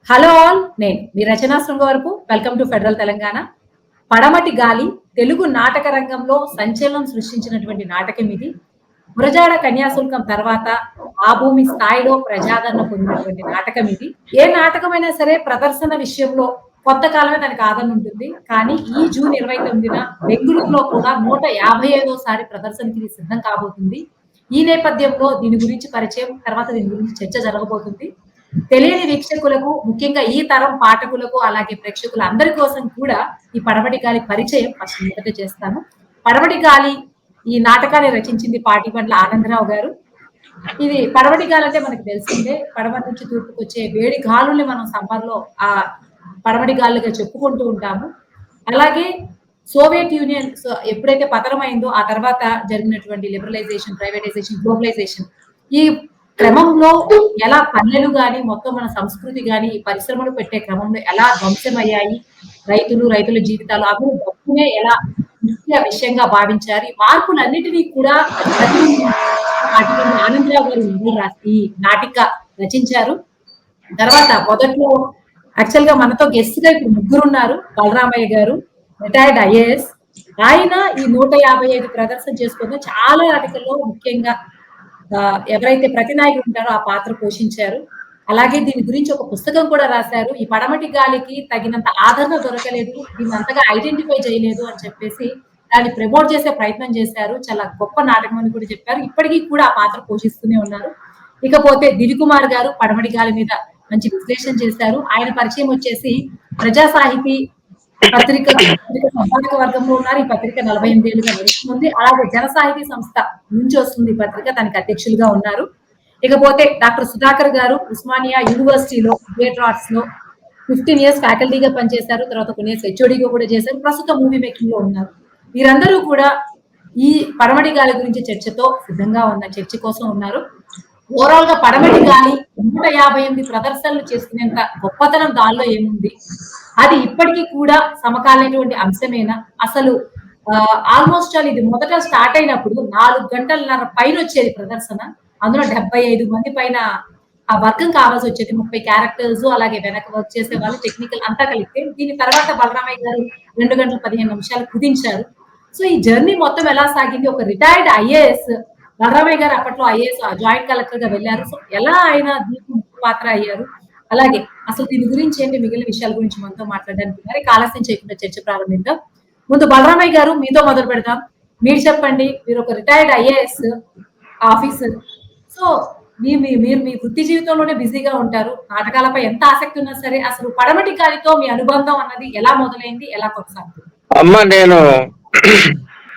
Hello all, నేను మీ Rachana Srungavarapu. Welcome to federal Telangana. పడమటి గాలి తెలుగు నాటక రంగంలో సంచలనం సృష్టించినటువంటి నాటకం ఇది. గురజాడ కన్యాశుల్కం తర్వాత ఆ భూమి స్థాయిలో ప్రజాదరణ పొందినటువంటి నాటకం ఇది. ఏ నాటకమైనా సరే ప్రదర్శన విషయంలో కొత్త కాలమే దానికి ఆదరణ ఉంటుంది. కానీ ఈ జూన్ 29న బెంగళూరులో కూడా 155సారి ప్రదర్శనకి ఇది సిద్ధం కాబోతుంది. ఈ నేపథ్యంలో దీని గురించి పరిచయం, తర్వాత దీని గురించి చర్చ జరగబోతుంది. తెలియని వీక్షకులకు, ముఖ్యంగా ఈ తరం పాఠకులకు, అలాగే ప్రేక్షకులు అందరి కోసం కూడా ఈ పడమటి గాలి పరిచయం ఫస్ట్ మొదట చేస్తాను. పడమటి గాలి ఈ నాటకాన్ని రచించింది పాటిబండ్ల ఆనందరావు గారు. ఇది పడమటి గాలి అంటే మనకు తెలిసిందే. పడమటి నుంచి తూర్పుకు వచ్చే వేడి గాలుల్ని మనం సమ్మర్లో ఆ పడమటి గాలుగా చెప్పుకుంటూ ఉంటాము. అలాగే సోవియట్ యూనియన్ ఎప్పుడైతే పతనమైందో ఆ తర్వాత జరిగినటువంటి లిబరలైజేషన్, ప్రైవేటైజేషన్, గ్లోబలైజేషన్, ఈ క్రమంలో ఎలా పల్లెలు గాని, మొత్తం మన సంస్కృతి గాని, ఈ పరిశ్రమలు పెట్టే క్రమంలో ఎలా ధ్వంసమయ్యాయి, రైతుల జీవితాలు, అందరూ డబ్బునే ఎలా ముఖ్య విషయంగా భావించారు. ఈ మార్పులన్నిటినీ కూడా ఆనందరావు గారు ఈ నాటిక రచించారు. తర్వాత మొదట్లో యాక్చువల్ గా మనతో గెస్ట్ గా ఇప్పుడు ముగ్గురున్నారు. బలరామయ్య గారు, రిటైర్డ్ ఐఏఎస్. ఆయన ఈ 155 ప్రదర్శన చేసుకుంటూ చాలా నాటికల్లో ముఖ్యంగా ఎవరైతే ప్రతినాయకుడు ఉంటారో ఆ పాత్ర పోషించారు. అలాగే దీని గురించి ఒక పుస్తకం కూడా రాశారు. ఈ పడమటి గాలికి తగినంత ఆదరణ దొరకలేదు, దీన్ని అంతగా ఐడెంటిఫై చేయలేదు అని చెప్పేసి దాన్ని ప్రమోట్ చేసే ప్రయత్నం చేశారు. చాలా గొప్ప నాటకం అని కూడా చెప్పారు. ఇప్పటికీ కూడా ఆ పాత్ర పోషిస్తూనే ఉన్నారు. ఇకపోతే దివికుమార్ గారు పడమటి గాలి మీద మంచి విశ్లేషణ చేశారు. ఆయన పరిచయం వచ్చేసి ప్రజా సాహితీ పత్రిక సంపాదక వర్గంలో ఉన్నారు. ఈ పత్రిక 48 ఏళ్ళుగా నడుస్తుంది. అలాగే జన సాహితీ సంస్థ నుంచి వస్తుంది ఈ పత్రిక, దానికి అధ్యక్షులుగా ఉన్నారు. ఇకపోతే డాక్టర్ సుధాకర్ గారు ఉస్మానియా యూనివర్సిటీలో థియేటర్ ఆర్ట్స్ లో 15 ఇయర్స్ ఫ్యాకల్టీగా పనిచేశారు. తర్వాత కొన్ని ఇయర్స్ హెచ్ఓడిగా కూడా చేశారు. ప్రస్తుతం మూవీ మేకింగ్ లో ఉన్నారు. వీరందరూ కూడా ఈ పడమటి గాలి గురించి చర్చ కోసం ఉన్నారు. ఓవరాల్ గా పడమటి గాలి 158 ప్రదర్శనలు చేసుకునేంత గొప్పతనం దానిలో ఏముంది, అది ఇప్పటికీ కూడా సమకాలీనటువంటి అంశమేనా? అసలు ఆల్మోస్ట్ ఆల్ ఇది మొదట స్టార్ట్ అయినప్పుడు 4 గంటలన్నర పైన వచ్చేది ప్రదర్శన. అందులో 75 మంది పైన ఆ వర్గం కావాల్సి వచ్చేది. 30 క్యారెక్టర్స్, అలాగే వెనక వర్క్ చేసే వాళ్ళు, టెక్నికల్ అంతా కలిపితే. దీని తర్వాత బలరామయ్య గారు 2 గంటల 15 నిమిషాలు కుదించారు. సో ఈ జర్నీ మొత్తం ఎలా సాగింది? ఒక రిటైర్డ్ ఐఏఎస్ బలరామయ్య గారు అప్పట్లో ఐఏఎస్ జాయింట్ కలెక్టర్ గా వెళ్ళారు. సో ఎలా ఆయన దీనికి పాత్ర అయ్యారు, అలాగే అసలు దీని గురించి ఏంటి, మిగిలిన విషయాల గురించి మనతో మాట్లాడడానికి మరి ఆలస్యం చేయకుండా చర్చ ప్రారంభిద్దాం. ముందు బలరామయ్య గారు మీతో మొదలు పెడదాం. మీరు చెప్పండి, మీరు ఒక రిటైర్డ్ ఐఏఎస్ ఆఫీసర్. సో మీరు మీ వృత్తి జీవితంలోనే బిజీగా ఉంటారు. నాటకాలపై ఎంత ఆసక్తి ఉన్నా సరే అసలు పడమటి గాలితో మీ అనుబంధం అన్నది ఎలా మొదలైంది, ఎలా కొనసాగుతుంది? అమ్మ, నేను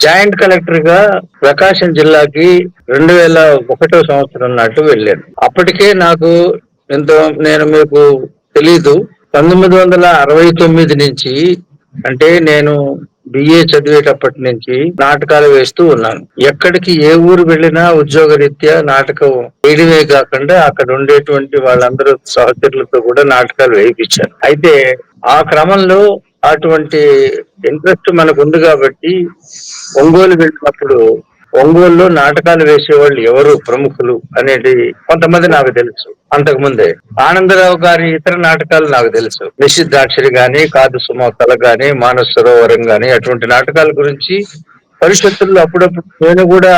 జాయింట్ కలెక్టర్ గా ప్రకాశం జిల్లాకి 2001 సంవత్సరం నాటు వెళ్ళాను. అప్పటికే నాకు నేను మీకు తెలీదు, 1969 నుంచి, అంటే నేను బిఏ చదివేటప్పటి నుంచి నాటకాలు వేస్తూ ఉన్నాను. ఎక్కడికి ఏ ఊరు వెళ్ళినా ఉద్యోగరీత్యా నాటకం వేయడమే కాకుండా అక్కడ ఉండేటువంటి వాళ్ళందరూ సహచరులతో కూడా నాటకాలు వేయించాను. అయితే ఆ క్రమంలో అటువంటి ఇంట్రెస్ట్ మనకు ఉంది కాబట్టి ఒంగోలు వెళ్ళినప్పుడు ఒంగోలులో నాటకాలు వేసేవాళ్ళు ఎవరు ప్రముఖులు అనేది కొంతమంది నాకు తెలుసు. అంతకు ముందే ఆనందరావు గారి ఇతర నాటకాలు నాకు తెలుసు. నిషిద్ధాక్షరి గాని, కాదు సుమోతల గాని, మానస సరోవరం గాని, అటువంటి నాటకాల గురించి పరిషత్తుల్లో అప్పుడప్పుడు నేను కూడా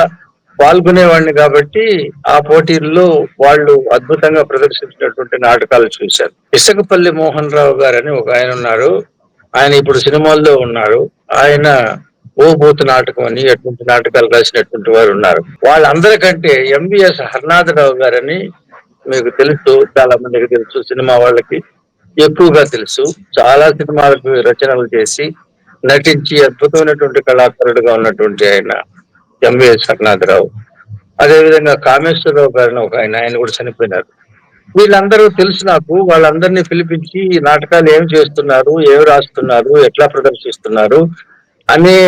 పాల్గొనేవాడిని కాబట్టి ఆ పోటీల్లో వాళ్ళు అద్భుతంగా ప్రదర్శించినటువంటి నాటకాలు చూశారు. ఇసకపల్లి మోహన్ రావు గారని ఒక ఆయన ఉన్నారు. ఆయన ఇప్పుడు సినిమాల్లో ఉన్నారు. ఆయన ఓ బూత్ నాటకం అని అటువంటి నాటకాలు రాసినటువంటి వారు ఉన్నారు. వాళ్ళందరికంటే ఎంబీఎస్ హర్నాథరావు గారని మీకు తెలుసు, చాలా మందికి తెలుసు, సినిమా వాళ్ళకి ఎక్కువగా తెలుసు. చాలా సినిమాలకు రచనలు చేసి నటించి అద్భుతమైనటువంటి కళాకారుడుగా ఉన్నటువంటి ఆయన ఎంబీఎస్ హర్నాథరావు. అదేవిధంగా కామేశ్వరరావు గారిని ఒక ఆయన కూడా చనిపోయినారు. వీళ్ళందరూ తెలుసు నాకు. వాళ్ళందరినీ పిలిపించి ఈ నాటకాలు ఏం చేస్తున్నారు, ఏమి రాస్తున్నారు, ఎట్లా ప్రదర్శిస్తున్నారు అని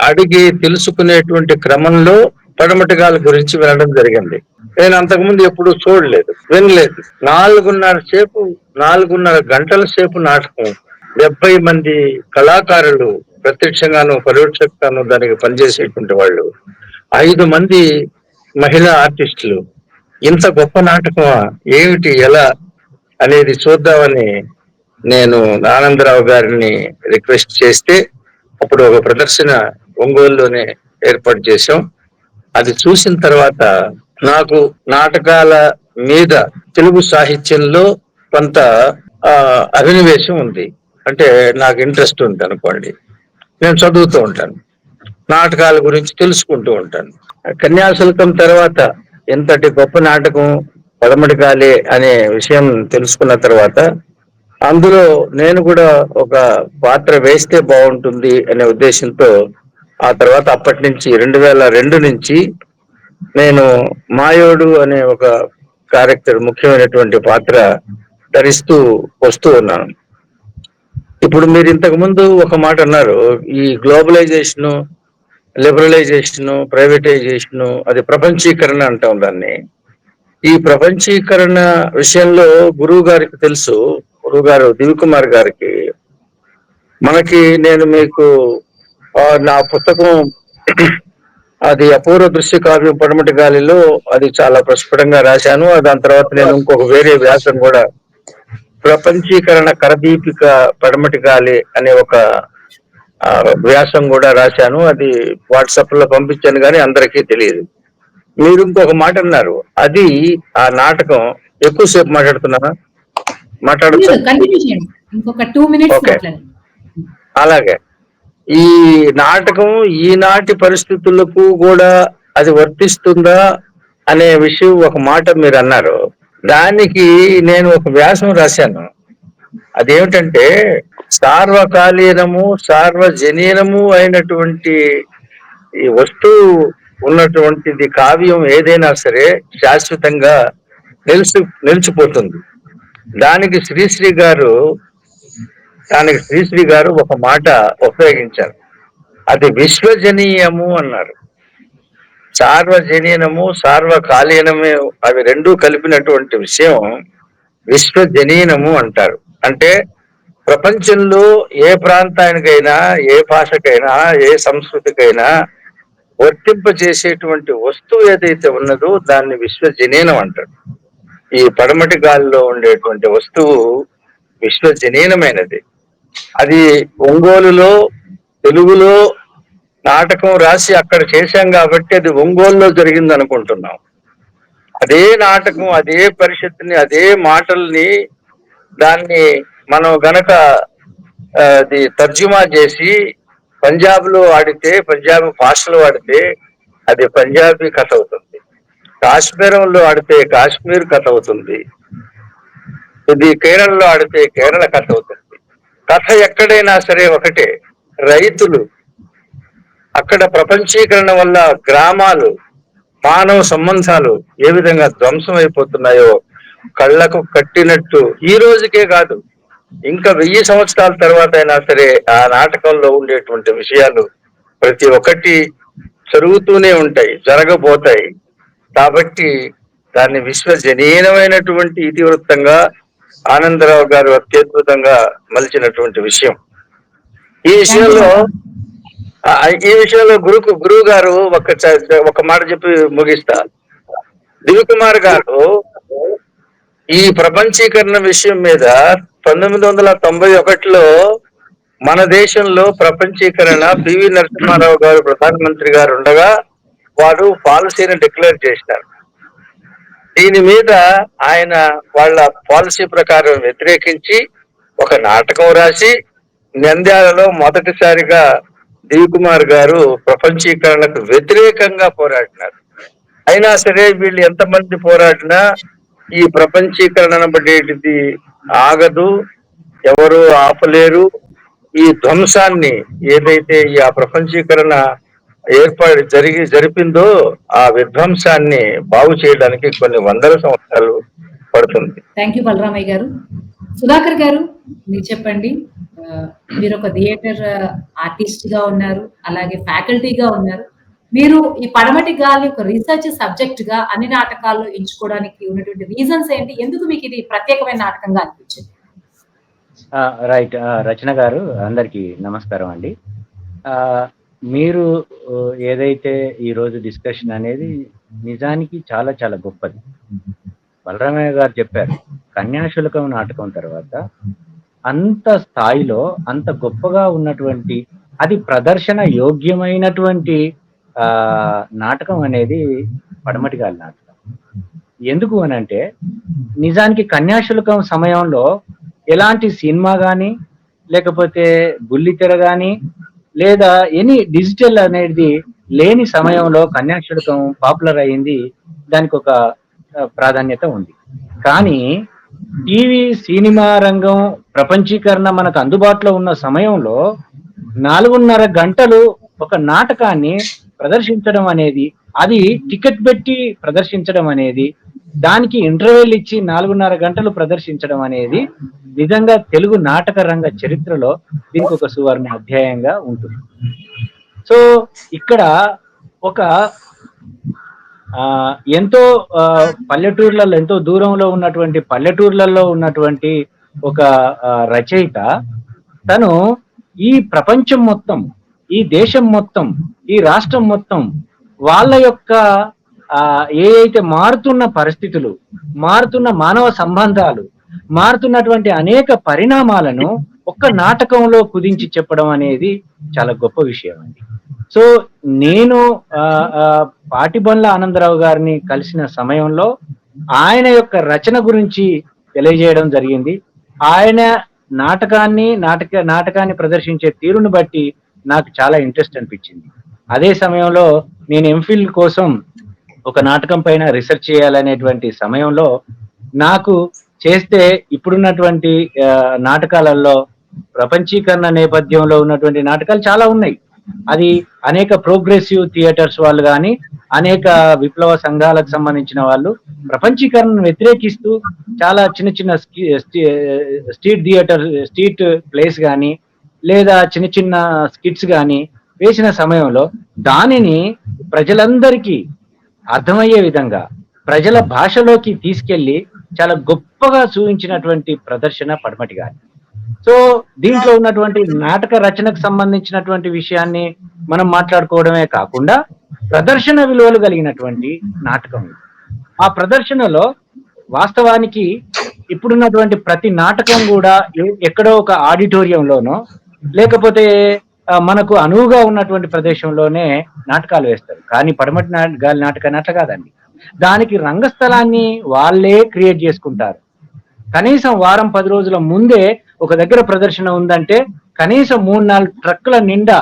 అడిగి తెలుసుకునేటువంటి క్రమంలో పడమటి గాలి గురించి వినడం జరిగింది. నేను అంతకుముందు ఎప్పుడు చూడలేదు, వినలేదు. 4.5 గంటల సేపు నాటకం, 70 మంది కళాకారులు ప్రత్యక్షంగాను పరోక్షంగాను దానికి పనిచేసేటువంటి వాళ్ళు, 5 మంది మహిళా ఆర్టిస్టులు. ఇంత గొప్ప నాటకమా ఏమిటి, ఎలా అనేది చూద్దామని నేను ఆనందరావు గారిని రిక్వెస్ట్ చేస్తే అప్పుడు ఒక ప్రదర్శన ఒంగోలులోనే ఏర్పాటు చేశాం. అది చూసిన తర్వాత నాకు నాటకాల మీద తెలుగు సాహిత్యంలో కొంత అభినవేశం ఉంది. అంటే నాకు ఇంట్రెస్ట్ ఉంది అనుకోండి. నేను చదువుతూ ఉంటాను, నాటకాల గురించి తెలుసుకుంటూ ఉంటాను. కన్యాశుల్కం తర్వాత ఎంతటి గొప్ప నాటకం పడమటి గాలి అనే విషయం తెలుసుకున్న తర్వాత అందులో నేను కూడా ఒక పాత్ర వేస్తే బాగుంటుంది అనే ఉద్దేశంతో ఆ తర్వాత అప్పటి నుంచి 2002 నుంచి నేను మాయోడు అనే ఒక క్యారెక్టర్, ముఖ్యమైనటువంటి పాత్ర ధరిస్తూ వస్తూ ఉన్నాను. ఇప్పుడు మీరు ఇంతకు ముందు ఒక మాట అన్నారు, ఈ గ్లోబలైజేషను, లిబరలైజేషను, ప్రైవేటైజేషను, అది ప్రపంచీకరణ అంటాం దాన్ని. ఈ ప్రపంచీకరణ విషయంలో గురువు గారికి తెలుసు, గురువు గారు దివికుమార్ గారికి. మనకి నేను మీకు నా పుస్తకం అది అపూర్వ దృశ్య కావ్యం పడమటి గాలిలో అది చాలా ప్రస్ఫుటంగా రాశాను. దాని తర్వాత నేను ఇంకొక వేరే వ్యాసం కూడా, ప్రపంచీకరణ కరదీపిక పడమటి గాలి అనే ఒక వ్యాసం కూడా రాశాను. అది వాట్సాప్ లో పంపించాను కానీ అందరికీ తెలియదు. మీరు ఇంకొక మాట అన్నారు, అది ఆ నాటకం ఎక్కువసేపు మాట్లాడుతున్నారా? మాట్లాడుతా. ఇంకొక 2 minutes. అలాగే ఈ నాటకం ఈనాటి పరిస్థితులకు కూడా అది వర్తిస్తుందా అనే విషయం ఒక మాట మీరు అన్నారు. దానికి నేను ఒక వ్యాసం రాశాను. అదేమిటంటే, సార్వకాలీనము సార్వజనీనము అయినటువంటి ఈ వస్తువు ఉన్నటువంటిది కావ్యం ఏదైనా సరే శాశ్వతంగా నిలిచిపోతుంది. దానికి శ్రీశ్రీ గారు ఒక మాట ఉపయోగించారు, అది విశ్వజనీయము అన్నారు. సార్వజనీనము సార్వకాలీనము అవి రెండూ కలిపినటువంటి విషయం విశ్వజనీనము అంటారు. అంటే ప్రపంచంలో ఏ ప్రాంతానికైనా, ఏ భాషకైనా, ఏ సంస్కృతికైనా వర్తింపజేసేటువంటి వస్తువు ఏదైతే ఉన్నదో దాన్ని విశ్వజనీనం అంటారు. ఈ పడమటి గాలిలో ఉండేటువంటి వస్తువు విశ్వజనీనమైనది. అది ఒంగోలులో తెలుగులో నాటకం రాసి అక్కడ చేశాం కాబట్టి అది ఒంగోలులో జరిగింది అనుకుంటున్నాం. అదే నాటకం, అదే పరిషత్తుని, అదే మాటల్ని దాన్ని మనం గనక అది తర్జుమా చేసి పంజాబ్ లో ఆడితే, పంజాబ్ భాషలో ఆడితే అది పంజాబీ కథ అవుతుంది. కాశ్మీరంలో ఆడితే కాశ్మీర్ కథ అవుతుంది. ఇది కేరళలో ఆడితే కేరళ కథ అవుతుంది. కథ ఎక్కడైనా సరే ఒకటే. రైతులు అక్కడ ప్రపంచీకరణ వల్ల గ్రామాలు, మానవ సంబంధాలు ఏ విధంగా ధ్వంసం అయిపోతున్నాయో కళ్ళకు కట్టినట్టు ఈ రోజుకే కాదు, ఇంకా 1000 సంవత్సరాల తర్వాత అయినా సరే ఆ నాటకంలో ఉండేటువంటి విషయాలు ప్రతి ఒక్కటి జరుగుతూనే ఉంటాయి, జరగబోతాయి. కాబట్టి దాన్ని విశ్వజనీనమైనటువంటి ఇతివృత్తంగా ఆనందరావు గారు అత్యద్భుతంగా మలిచినటువంటి విషయం. ఈ విషయంలో గురువు గారు ఒక మాట చెప్పి ముగిస్తా. దివికుమార్ గారు ఈ ప్రపంచీకరణ విషయం మీద 1991లో మన దేశంలో ప్రపంచీకరణ పివి నరసింహారావు గారు ప్రధానమంత్రి గారు ఉండగా వారు పాలసీని డిక్లేర్ చేసినారు. దీని మీద ఆయన వాళ్ళ పాలసీ ప్రకారం వ్యతిరేకించి ఒక నాటకం రాసి నంద్యాలలో మొదటిసారిగా దివికుమార్ గారు ప్రపంచీకరణకు వ్యతిరేకంగా పోరాడినారు. అయినా సరే వీళ్ళు ఎంతమంది పోరాడినా ఈ ప్రపంచీకరణ అనబడేటిది ఆగదు, ఎవరు ఆపలేరు. ఈ ధ్వంసాన్ని ఏదైతే ఆ ప్రపంచీకరణ జరిపిందో ఆ విధ్వంసాన్ని బాగు చేయడానికి కొన్ని 100 సంవత్సరాలు పడుతుంది. థ్యాంక్ యూ బలరామయ్య గారు. సుధాకర్ గారు, మీరు చెప్పండి. మీరు ఒక థియేటర్ ఆర్టిస్ట్ గా ఉన్నారు, అలాగే ఫ్యాకల్టీగా ఉన్నారు. మీరు ఈ పడమటి గాలి ఒక రీసెర్చ్ సబ్జెక్ట్ గా అన్ని నాటకాల్లో ఎంచుకోవడానికి ఉన్నటువంటి రీజన్స్ ఏంటి? ఎందుకు మీకు ఇది ప్రత్యేకమైన నాటకంగా అనిపించింది? రైట్. రచన గారు, అందరికీ నమస్కారం అండి. మీరు ఏదైతే ఈరోజు డిస్కషన్ అనేది నిజానికి చాలా చాలా గొప్పది. బలరామయ్య గారు చెప్పారు, కన్యాశుల్కం నాటకం తర్వాత అంత స్థాయిలో అంత గొప్పగా ఉన్నటువంటి, అది ప్రదర్శన యోగ్యమైనటువంటి నాటకం అనేది పడమటి గారి నాటకం. ఎందుకు అని అంటే, నిజానికి కన్యాశుల్కం సమయంలో ఎలాంటి సినిమా కానీ, లేకపోతే బుల్లితెర కానీ, లేదా ఎనీ డిజిటల్ అనేది లేని సమయంలో కన్యాశుల్కం పాపులర్ అయింది. దానికి ఒక ప్రాధాన్యత ఉంది. కానీ టీవీ సినిమా రంగం ప్రపంచీకరణ మనకు అందుబాటులో ఉన్న సమయంలో 4.5 గంటలు ఒక నాటకాన్ని ప్రదర్శించడం అనేది, అది టికెట్ పెట్టి ప్రదర్శించడం అనేది, దానికి ఇంటర్వెల్ ఇచ్చి 4.5 గంటలు ప్రదర్శించడం అనేది నిజంగా తెలుగు నాటక రంగ చరిత్రలో దీనికి ఒక సువర్ణ అధ్యాయంగా ఉంటుంది. సో ఇక్కడ ఒక ఎంతో పల్లెటూర్లలో, ఎంతో దూరంలో ఉన్నటువంటి పల్లెటూర్లలో ఉన్నటువంటి ఒక రచయిత తను ఈ ప్రపంచం మొత్తం, ఈ దేశం మొత్తం, ఈ రాష్ట్రం మొత్తం వాళ్ళ యొక్క ఏదైతే మారుతున్న పరిస్థితులు, మారుతున్న మానవ సంబంధాలు, మారుతున్నటువంటి అనేక పరిణామాలను ఒక్క నాటకంలో కుదించి చెప్పడం అనేది చాలా గొప్ప విషయం అండి. సో నేను పాటిబండ్ల ఆనందరావు గారిని కలిసిన సమయంలో ఆయన యొక్క రచన గురించి తెలియజేయడం జరిగింది. ఆయన నాటకాన్ని ప్రదర్శించే తీరును బట్టి నాకు చాలా ఇంట్రెస్ట్ అనిపించింది. అదే సమయంలో నేను ఎంఫిల్ కోసం ఒక నాటకం పైన రీసెర్చ్ చేయాలనేటువంటి సమయంలో నాకు చేస్తే ఇప్పుడున్నటువంటి నాటకాలలో ప్రపంచీకరణ నేపథ్యంలో ఉన్నటువంటి నాటకాలు చాలా ఉన్నాయి. అది అనేక ప్రోగ్రెసివ్ థియేటర్స్ వాళ్ళు కానీ, అనేక విప్లవ సంఘాలకు సంబంధించిన వాళ్ళు ప్రపంచీకరణను వ్యతిరేకిస్తూ చాలా చిన్న చిన్న స్ట్రీట్ ప్లేస్ కానీ, లేదా చిన్న చిన్న స్కిట్స్ కానీ వేసిన సమయంలో దానిని ప్రజలందరికీ అర్థమయ్యే విధంగా ప్రజల భాషలోకి తీసుకెళ్లి చాలా గొప్పగా చూపించినటువంటి ప్రదర్శన పడమటి గారి. సో దీంట్లో ఉన్నటువంటి నాటక రచనకు సంబంధించినటువంటి విషయాన్ని మనం మాట్లాడుకోవడమే కాకుండా ప్రదర్శన విలువలు కలిగినటువంటి నాటకం. ఆ ప్రదర్శనలో వాస్తవానికి ఇప్పుడున్నటువంటి ప్రతి నాటకం కూడా ఎక్కడో ఒక ఆడిటోరియంలోనో, లేకపోతే మనకు అనువుగా ఉన్నటువంటి ప్రదేశంలోనే నాటకాలు వేస్తారు. కానీ పడమటి గాలి నాటకాన్ని అట్లా కాదండి. దానికి రంగస్థలాన్ని వాళ్ళే క్రియేట్ చేసుకుంటారు. కనీసం వారం 10 రోజుల ముందే ఒక దగ్గర ప్రదర్శన ఉందంటే కనీసం 3-4 ట్రక్కుల నిండా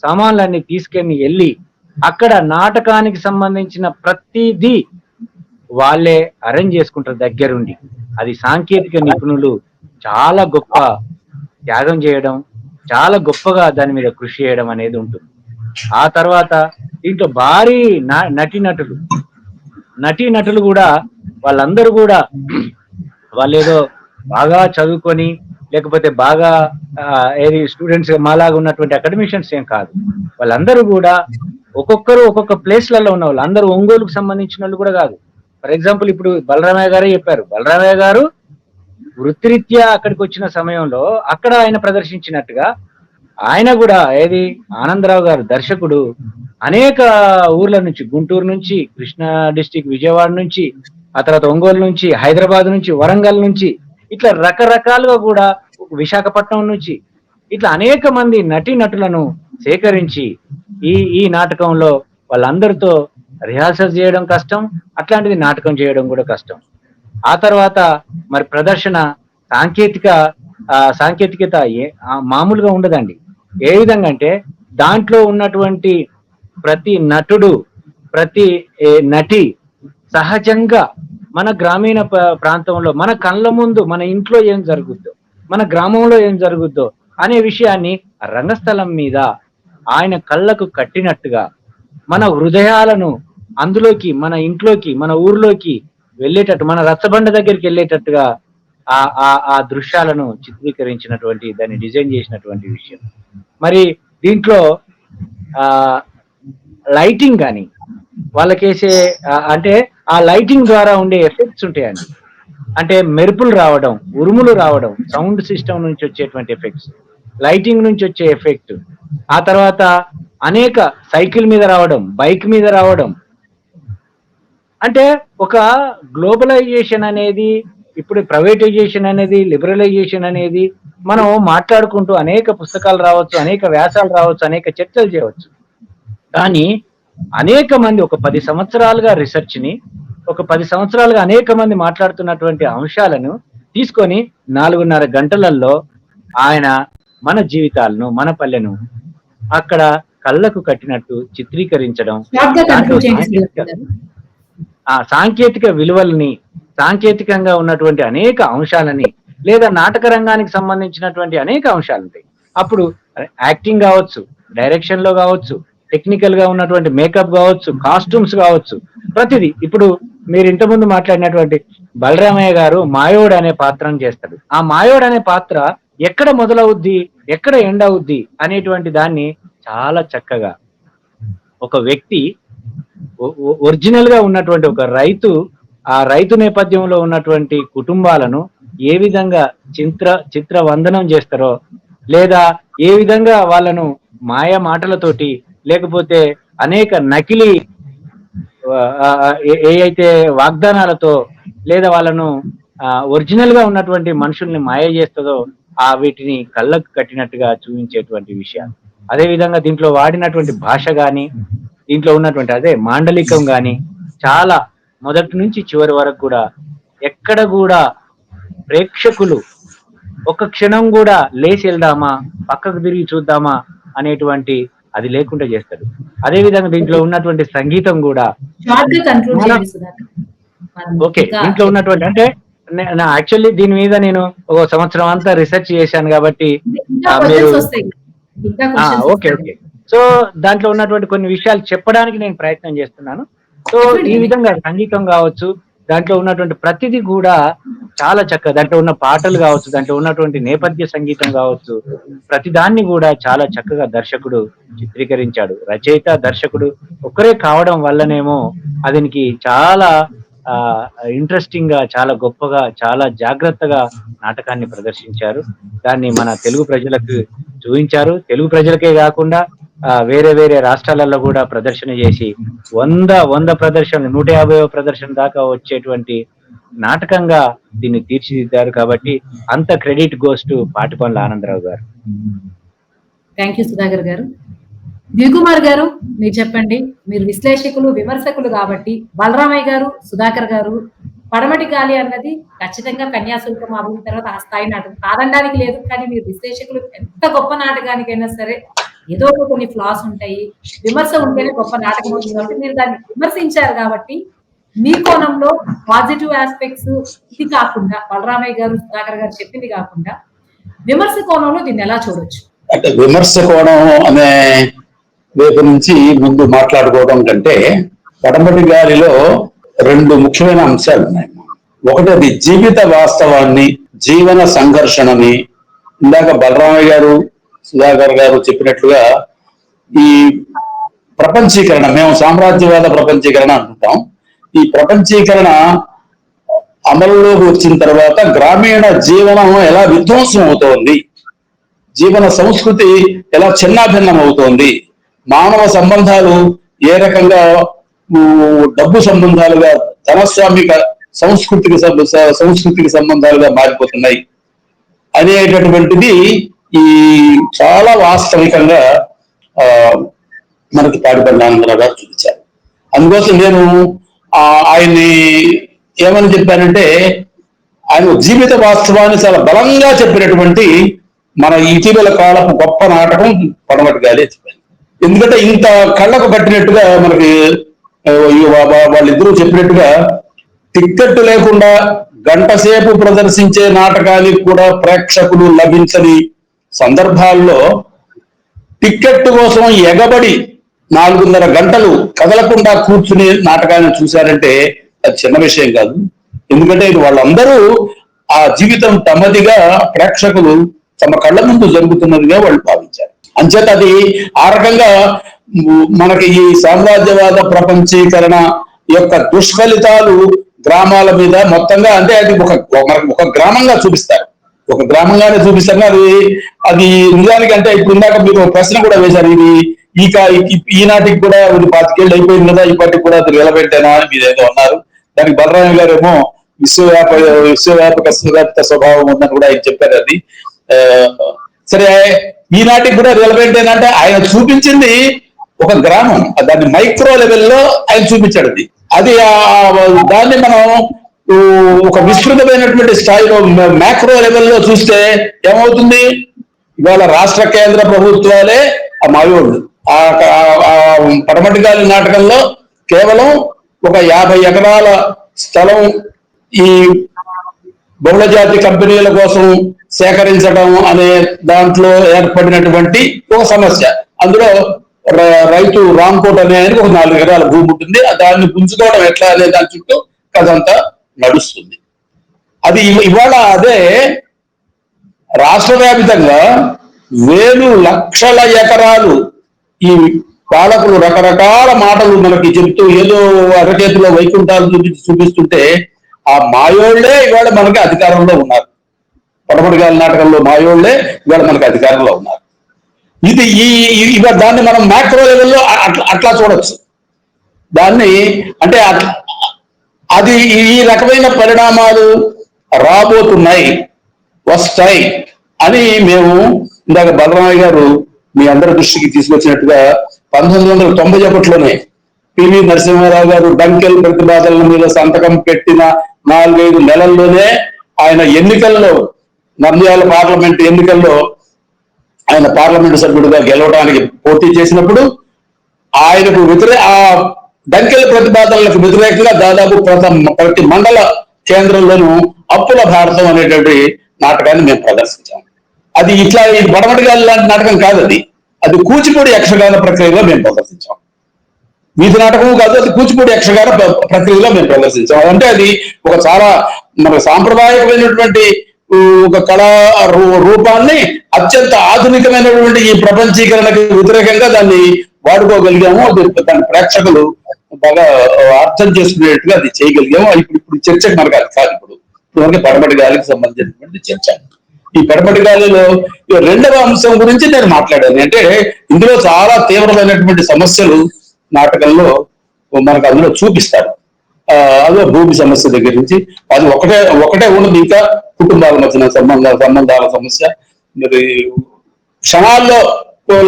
సామాన్లన్నీ తీసుకెళ్ళి వెళ్ళి అక్కడ నాటకానికి సంబంధించిన ప్రతిదీ వాళ్ళే అరేంజ్ చేసుకుంటారు దగ్గరుండి. అది సాంకేతిక నిపుణులు చాలా గొప్ప త్యాగం చేయడం, చాలా గొప్పగా దాని మీద కృషి చేయడం అనేది ఉంటుంది. ఆ తర్వాత దీంట్లో భారీ నటీనటులు కూడా వాళ్ళందరూ కూడా వాళ్ళేదో బాగా చదువుకొని, లేకపోతే బాగా ఏది స్టూడెంట్స్ మాలాగా ఉన్నటువంటి అకాడమిషియన్స్ ఏం కాదు. వాళ్ళందరూ కూడా ఒక్కొక్కరు ఒక్కొక్క ప్లేస్లలో ఉన్న వాళ్ళు, అందరూ ఒంగోలుకు సంబంధించిన వాళ్ళు కూడా కాదు. ఫర్ ఎగ్జాంపుల్ ఇప్పుడు బలరామయ్య గారే చెప్పారు, బలరామయ్య గారు వృత్తిరీత్యా అక్కడికి వచ్చిన సమయంలో అక్కడ ఆయన ప్రదర్శించినట్టుగా ఆయన కూడా ఏది ఆనందరావు గారు దర్శకుడు అనేక ఊర్ల నుంచి, గుంటూరు నుంచి, కృష్ణా డిస్టిక్ విజయవాడ నుంచి, ఆ తర్వాత ఒంగోలు నుంచి, హైదరాబాద్ నుంచి, వరంగల్ నుంచి, ఇట్లా రకరకాలుగా కూడా విశాఖపట్నం నుంచి ఇట్లా అనేక మంది నటులను సేకరించి ఈ నాటకంలో వాళ్ళందరితో రిహార్సల్ చేయడం కష్టం, అట్లాంటిది నాటకం చేయడం కూడా కష్టం. ఆ తర్వాత మరి ప్రదర్శన సాంకేతికత మామూలుగా ఉండదండి. ఏ విధంగా అంటే దాంట్లో ఉన్నటువంటి ప్రతి నటుడు, ప్రతి నటి సహజంగా మన గ్రామీణ ప్రాంతంలో మన కళ్ళ ముందు మన ఇంట్లో ఏం జరుగుద్దో, మన గ్రామంలో ఏం జరుగుద్దో అనే విషయాన్ని రంగస్థలం మీద ఆయన కళ్ళకు కట్టినట్టుగా మన హృదయాలను అందులోకి, మన ఇంట్లోకి, మన ఊర్లోకి వెళ్ళేటట్టు, మన రచ్చబండ దగ్గరికి వెళ్ళేటట్టుగా ఆ దృశ్యాలను చిత్రీకరించినటువంటి, దాన్ని డిజైన్ చేసినటువంటి విషయం. మరి దీంట్లో లైటింగ్ కానీ వాళ్ళకేసే అంటే ఆ లైటింగ్ ద్వారా ఉండే ఎఫెక్ట్స్ ఉంటాయండి. అంటే మెరుపులు రావడం, ఉరుములు రావడం, సౌండ్ సిస్టమ్ నుంచి వచ్చేటువంటి ఎఫెక్ట్స్, లైటింగ్ నుంచి వచ్చే ఎఫెక్ట్, ఆ తర్వాత అనేక సైకిల్ మీద రావడం, బైక్ మీద రావడం, అంటే ఒక గ్లోబలైజేషన్ అనేది, ఇప్పుడు ప్రైవేటైజేషన్ అనేది, లిబరలైజేషన్ అనేది మనం మాట్లాడుకుంటూ అనేక పుస్తకాలు రావచ్చు, అనేక వ్యాసాలు రావచ్చు, అనేక చర్చలు చేయవచ్చు. కానీ అనేక మంది ఒక 10 సంవత్సరాలుగా రీసెర్చ్ ని, ఒక 10 సంవత్సరాలుగా అనేక మంది మాట్లాడుతున్నటువంటి అంశాలను తీసుకొని 4:30 గంటలలో ఆయన మన జీవితాలను, మన పల్లెను అక్కడ కళ్ళకు కట్టినట్టు చిత్రీకరించడం, షార్ట్ గా దాంట్లో కన్క్లూడ్ చేయండి సుధాకర్ గారు. సాంకేతిక విలువల్ని, సాంకేతికంగా ఉన్నటువంటి అనేక అంశాలని, లేదా నాటక రంగానికి సంబంధించినటువంటి అనేక అంశాలు ఉంటాయి. అప్పుడు యాక్టింగ్ కావచ్చు, డైరెక్షన్ లో కావచ్చు, టెక్నికల్ గా ఉన్నటువంటి మేకప్ కావచ్చు, కాస్ట్యూమ్స్ కావచ్చు, ప్రతిదీ. ఇప్పుడు మీరు ఇంతకుముందు మాట్లాడినటువంటి బలరామయ్య గారు మాయోడ్ అనే పాత్రను చేస్తాడు. ఆ మాయోడ్ అనే పాత్ర ఎక్కడ మొదలవుద్ది, ఎక్కడ ఎండ్ అవుద్ది అనేటువంటి దాన్ని చాలా చక్కగా ఒక వ్యక్తి ఒరిజినల్ గా ఉన్నటువంటి ఒక రైతు, ఆ రైతు నేపథ్యంలో ఉన్నటువంటి కుటుంబాలను ఏ విధంగా చిత్ర వందనం చేస్తారో, లేదా ఏ విధంగా వాళ్ళను మాయ మాటలతోటి, లేకపోతే అనేక నకిలీ ఏ అయితే వాగ్దానాలతో, లేదా వాళ్ళను ఒరిజినల్ గా ఉన్నటువంటి మనుషుల్ని మాయ చేస్తుందో ఆ వీటిని కళ్ళకు కట్టినట్టుగా చూపించేటువంటి విషయాలు. అదే విధంగా దీంట్లో వాడినటువంటి భాష గాని, దీంట్లో ఉన్నటువంటి అదే మాండలికం గాని చాలా మొదటి నుంచి చివరి వరకు కూడా ఎక్కడ కూడా ప్రేక్షకులు ఒక క్షణం కూడా లేచి వెళ్దామా, పక్కకు తిరిగి చూద్దామా అనేటువంటి అది లేకుండా చేస్తాడు. అదే విధంగా దీంట్లో ఉన్నటువంటి సంగీతం కూడా షార్ట్ గా కన్క్లూడ్ చేయండి సుధాకర్. ఓకే. దీంట్లో ఉన్నటువంటి అంటే యాక్చువల్లీ దీని మీద నేను ఒక సంవత్సరం అంతా రీసెర్చ్ చేశాను కాబట్టి మీరు ఓకే ఓకే. సో దాంట్లో ఉన్నటువంటి కొన్ని విషయాలు చెప్పడానికి నేను ప్రయత్నం చేస్తున్నాను. సో ఈ విధంగా సంగీతం కావచ్చు, దాంట్లో ఉన్నటువంటి ప్రతిదీ కూడా చాలా చక్కగా, దాంట్లో ఉన్న పాటలు కావచ్చు, దాంట్లో ఉన్నటువంటి నేపథ్య సంగీతం కావచ్చు, ప్రతి దాన్ని కూడా చాలా చక్కగా దర్శకుడు చిత్రీకరించాడు. రచయిత, దర్శకుడు ఒక్కరే కావడం వల్లనేమో అతనికి చాలా ఇంట్రెస్టింగ్ గా, చాలా గొప్పగా, చాలా జాగ్రత్తగా నాటకాన్ని ప్రదర్శించారు. దాన్ని మన తెలుగు ప్రజలకు చూపించారు. తెలుగు ప్రజలకే కాకుండా వేరే వేరే రాష్ట్రాలలో కూడా ప్రదర్శన చేసి 100 ప్రదర్శనలు, 150వ ప్రదర్శన దాకా వచ్చేటువంటి నాటకంగా దీన్ని తీర్చిదిద్దారు. కాబట్టి అంత credit goes to Patipandla Anandarao garu. Thank you Sudhakar గారు. దివికుమార్ గారు, మీరు చెప్పండి. మీరు విశ్లేషకులు, విమర్శకులు కాబట్టి బలరామయ్య గారు, సుధాకర్ గారు పడమటి గాలి అన్నది ఖచ్చితంగా కన్యాశుల్కం అభివృద్ధి తర్వాత ఆ స్థాయి నాటకం కాదనడానికి లేదు. కానీ మీరు విశ్లేషకులు, ఎంత గొప్ప నాటకానికైనా సరే ఏదో కొన్ని ఫ్లాస్ ఉంటాయి, విమర్శ ఉంటేనే గొప్ప నాటకం అవుతుంది. కాబట్టి మీరు దాన్ని విమర్శించారు కాబట్టి మీ కోణంలో పాజిటివ్ ఆస్పెక్ట్స్ ఇది కాకుండా, బలరామయ్య గారు, సుధాకర్ గారు చెప్పింది కాకుండా విమర్శ కోణంలో దీన్ని ఎలా చూడొచ్చు? అంటే విమర్శ కోణం అనే వైపు నుంచి ముందు మాట్లాడుకోవడం కంటే పడమటి గాలిలో 2 ముఖ్యమైన అంశాలు ఉన్నాయి. ఒకటి అది జీవిత వాస్తవాన్ని, జీవన సంఘర్షణని. ఇందాక బలరామయ్య గారు, సుధాకర్ గారు చెప్పినట్లుగా ఈ ప్రపంచీకరణ, మేము సామ్రాజ్యవాద ప్రపంచీకరణ అంటుంటాం. ఈ ప్రపంచీకరణ అమలులోకి వచ్చిన తర్వాత గ్రామీణ జీవనం ఎలా విధ్వంసం అవుతోంది, జీవన సంస్కృతి ఎలా చిన్నాభిన్నం అవుతోంది, మానవ సంబంధాలు ఏ రకంగా డబ్బు సంబంధాలుగా, ధనస్వామిక సంస్కృతికి సంబంధాలుగా మారిపోతున్నాయి అనేటటువంటిది ఈ చాలా వాస్తవికంగా మనకి పాటిపండ్ల ఆనందరావు గారు చూపించారు. అందుకోసం నేను ఆయన్ని ఏమని చెప్పానంటే, ఆయన జీవిత వాస్తవాన్ని చాలా బలంగా చెప్పినటువంటి మన ఇటీవల కాలపు గొప్ప నాటకం పడమటి గాలి చెప్పాను. ఎందుకంటే ఇంత కళ్ళకు కట్టినట్టుగా మనకి వాళ్ళిద్దరూ చెప్పినట్టుగా టిక్కెట్ లేకుండా గంట సేపు ప్రదర్శించే నాటకానికి కూడా ప్రేక్షకులు లభించని సందర్భాల్లో టిక్కెట్ కోసం ఎగబడి 4:30 గంటలు కదలకుండా కూర్చునే నాటకాన్ని చూశారంటే అది చిన్న విషయం కాదు. ఎందుకంటే ఇది వాళ్ళందరూ ఆ జీవితం తమదిగా ప్రేక్షకులు తమ కళ్ళ ముందు జరుగుతున్నదిగా వాళ్ళు భావించారు. అంచేత అది ఆ రకంగా మనకి ఈ సామ్రాజ్యవాద ప్రపంచీకరణ యొక్క దుష్ఫలితాలు గ్రామాల మీద మొత్తంగా, అంటే అది ఒక గ్రామంగా చూపిస్తారు, ఒక గ్రామంగానే చూపిస్తారు. అది నిజానికి అంటే ఇప్పుడు ఇందాక మీరు ప్రశ్న కూడా వేశారు, ఇది ఈనాటికి కూడా 25 ఏళ్ళు అయిపోయింది కదా, ఇప్పటికి కూడా అది రిలవెంటేనా అని మీరు ఏదో అన్నారు. దానికి బలరామ గారేమో విశ్వవ్యాప్త స్వభావం ఉందని కూడా ఆయన చెప్పారు. అది సరే, ఈనాటికి కూడా రిలవెంట్ ఏంటంటే ఆయన చూపించింది ఒక గ్రామం, దాన్ని మైక్రో లెవెల్లో ఆయన చూపించాడు. అది దాన్ని మనం ఒక విస్తృతమైనటువంటి స్థాయిలో మ్యాక్రో లెవెల్లో చూస్తే ఏమవుతుంది, ఇవాళ రాష్ట్ర కేంద్ర ప్రభుత్వాలే ఆ మాయోళ్ళు. ఆ పడమటిగాలి నాటకంలో కేవలం ఒక 50 ఎకరాల స్థలం ఈ బహుళజాతి కంపెనీల కోసం సేకరించడం అనే దాంట్లో ఏర్పడినటువంటి ఒక సమస్య. అందులో రైతు రామ్కోట్ అనే ఆయనకి ఒక 4 ఎకరాల భూమి ఉంటుంది. దాన్ని పుంజుకోవడం ఎట్లా అనే దాని చుట్టూ కథంతా నడుస్తుంది. అది ఇవాళ అదే రాష్ట్ర వ్యాపితంగా వేలు లక్షల ఎకరాలు ఈ పాలకులు రకరకాల మాటలు మనకి చెబుతూ ఏదో అరచేతిలో వైకుంఠాలు చూపిస్తుంటే ఆ మాయోళ్లే ఇవాళ మనకి అధికారంలో ఉన్నారు. పడమటిగాలి నాటకంలో మాయోళ్లే ఇవాళ మనకి అధికారంలో ఉన్నారు. ఇది ఇవాళ దాన్ని మనం మ్యాక్రో లెవెల్లో అట్లా చూడొచ్చు దాన్ని. అంటే అది ఈ రకమైన పరిణామాలు రాబోతున్నాయి, వస్తాయి అని మేము ఇందాక బలరామయ్య గారు మీ అందరి దృష్టికి తీసుకొచ్చినట్టుగా 1991లోనే పివి నరసింహారావు గారు డంకెల్ ప్రతిపాదనల మీద సంతకం పెట్టిన 4-5 నెలల్లోనే ఆయన ఎన్నికల్లో, నంద్యాల పార్లమెంట్ ఎన్నికల్లో ఆయన పార్లమెంటు సభ్యుడిగా గెలవడానికి పోటీ చేసినప్పుడు ఆయనకు ఆ డంకెల్ ప్రతిపాదనలకు వ్యతిరేకంగా దాదాపు ప్రతి మండల కేంద్రంలోనూ అప్పుల భారతం అనేటువంటి నాటకాన్ని మేము ప్రదర్శించాం. అది ఇట్లా ఇది బడమటిగాలి లాంటి నాటకం కాదు, అది కూచిపూడి యక్షగాన ప్రక్రియలో మేము ప్రదర్శించాం. వీధి నాటకము కాదు, అది కూచిపూడి యక్షగాన ప్రక్రియలో మేము ప్రదర్శించాం. అంటే అది ఒక చాలా మన సాంప్రదాయకమైనటువంటి ఒక కళా రూపాన్ని అత్యంత ఆధునికమైనటువంటి ఈ ప్రపంచీకరణకు వ్యతిరేకంగా దాన్ని వాడుకోగలిగాము. దాని ప్రేక్షకులు బాగా అర్థం చేసుకునేట్టుగా అది చేయగలిగాము. ఇప్పుడు చర్చకు మనకు అది కాదు. ఇప్పుడు పడమటి గాలికి సంబంధించినటువంటి చర్చ. ఈ పడమటి గాలిలో రెండవ అంశం గురించి నేను మాట్లాడాను. అంటే ఇందులో చాలా తీవ్రమైనటువంటి సమస్యలు నాటకంలో మనకు అందులో చూపిస్తారు. అదే భూమి సమస్య దగ్గర నుంచి అది ఒకటే ఉన్నది. ఇంకా కుటుంబాల మధ్యన సంబంధాల సమస్య, మరి క్షణాల్లో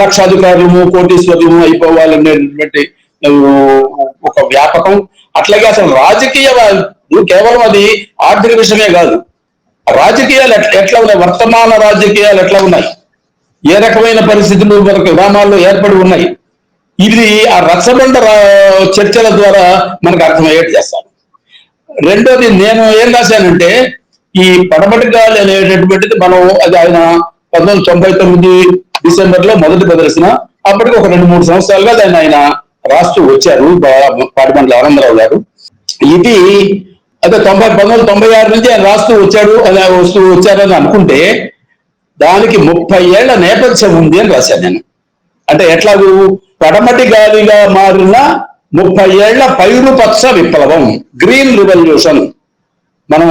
లక్షాధికారులు కోటీశ్వరులు అయిపోవాలనేటువంటి ఒక వ్యాపకం. అట్లాగే అసలు రాజకీయాలు కేవలం అది ఆర్థిక విషయమే కాదు, రాజకీయాలు ఎట్లా ఉన్నాయి, వర్తమాన రాజకీయాలు ఎట్లా ఉన్నాయి, ఏ రకమైన పరిస్థితులు మనకు గ్రామాల్లో ఏర్పడి ఉన్నాయి, ఇది ఆ రచ్చబండ చర్చల ద్వారా మనకు అర్థమయ్యేట్టు చేస్తాను. రెండోది నేను ఏం రాశానంటే, ఈ పడమటి గాలి అనేటటువంటిది మనం అది ఆయన 1999 డిసెంబర్లో మొదటి ప్రదర్శన. అప్పటికి ఒక 2-3 సంవత్సరాలుగా దాన్ని ఆయన రాస్తూ వచ్చారు పాటిబండ్ల ఆనందరావు గారు. ఇది అదే 1996 నుంచి ఆయన రాస్తూ వచ్చారని అనుకుంటే దానికి 30 ఏళ్ల నేపథ్యం ఉంది అని రాశాను నేను. అంటే ఎట్లాగూ పడమటి గాలిగా మారిన 30 ఏళ్ల పైరుపచ్చ విప్లవం, గ్రీన్ రివల్యూషన్. మనం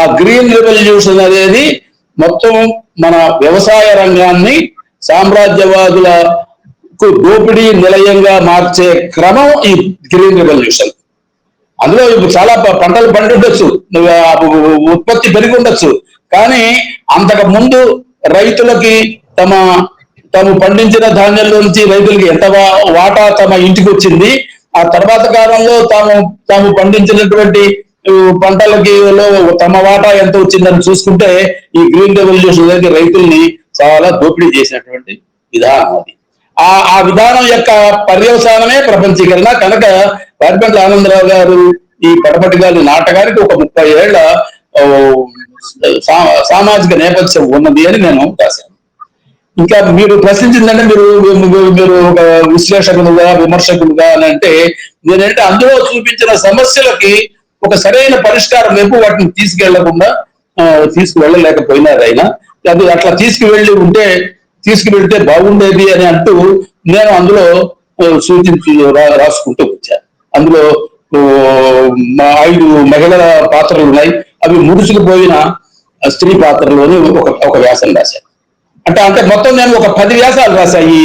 ఆ గ్రీన్ రివల్యూషన్ అనేది మొత్తం మన వ్యవసాయ రంగాన్ని సామ్రాజ్యవాదులకు దోపిడీ నిలయంగా మార్చే క్రమం ఈ గ్రీన్ రివల్యూషన్. అందులో చాలా పంటలు పండుండొచ్చు, ఉత్పత్తి పెరిగి ఉండొచ్చు, కానీ అంతకు ముందు రైతులకి తాము పండించిన ధాన్యంలో నుంచి రైతులకి ఎంత వాటా తమ ఇంటికి వచ్చింది, ఆ తర్వాత కాలంలో తాము పండించినటువంటి పంటలకి తమ వాటా ఎంత వచ్చిందని చూసుకుంటే ఈ గ్రీన్ రెవల్యూషన్ అనేది రైతుల్ని చాలా దోపిడీ చేసినటువంటి విధానం. అది ఆ విధానం యొక్క పర్యవసానమే ప్రపంచీకరణ. కనుక పాటిబండ్ల ఆనందరావు గారు ఈ పడమటి గాలి నాటకానికి ఒక 30 ఏళ్ల సామాజిక నేపథ్యం ఉన్నది అని నేను రాశాను. ఇంకా మీరు ప్రశ్నించిందంటే మీరు ఒక విశ్లేషకులుగా విమర్శకులుగా అని అంటే నేనంటే అందులో చూపించిన సమస్యలకి ఒక సరైన పరిష్కారం వైపు వాటిని తీసుకువెళ్ళలేకపోయినారు ఆయన. అది అట్లా తీసుకువెళ్తే బాగుండేది అని అంటూ నేను అందులో సూచించి రాసుకుంటూ వచ్చాను. అందులో 5 మహిళల పాత్రలు ఉన్నాయి. అవి ముడుచుకుపోయిన స్త్రీ పాత్రలోని ఒక వ్యాసం రాశాను. అంటే మొత్తం నేను ఒక 10 వ్యాసాలు రాశా ఈ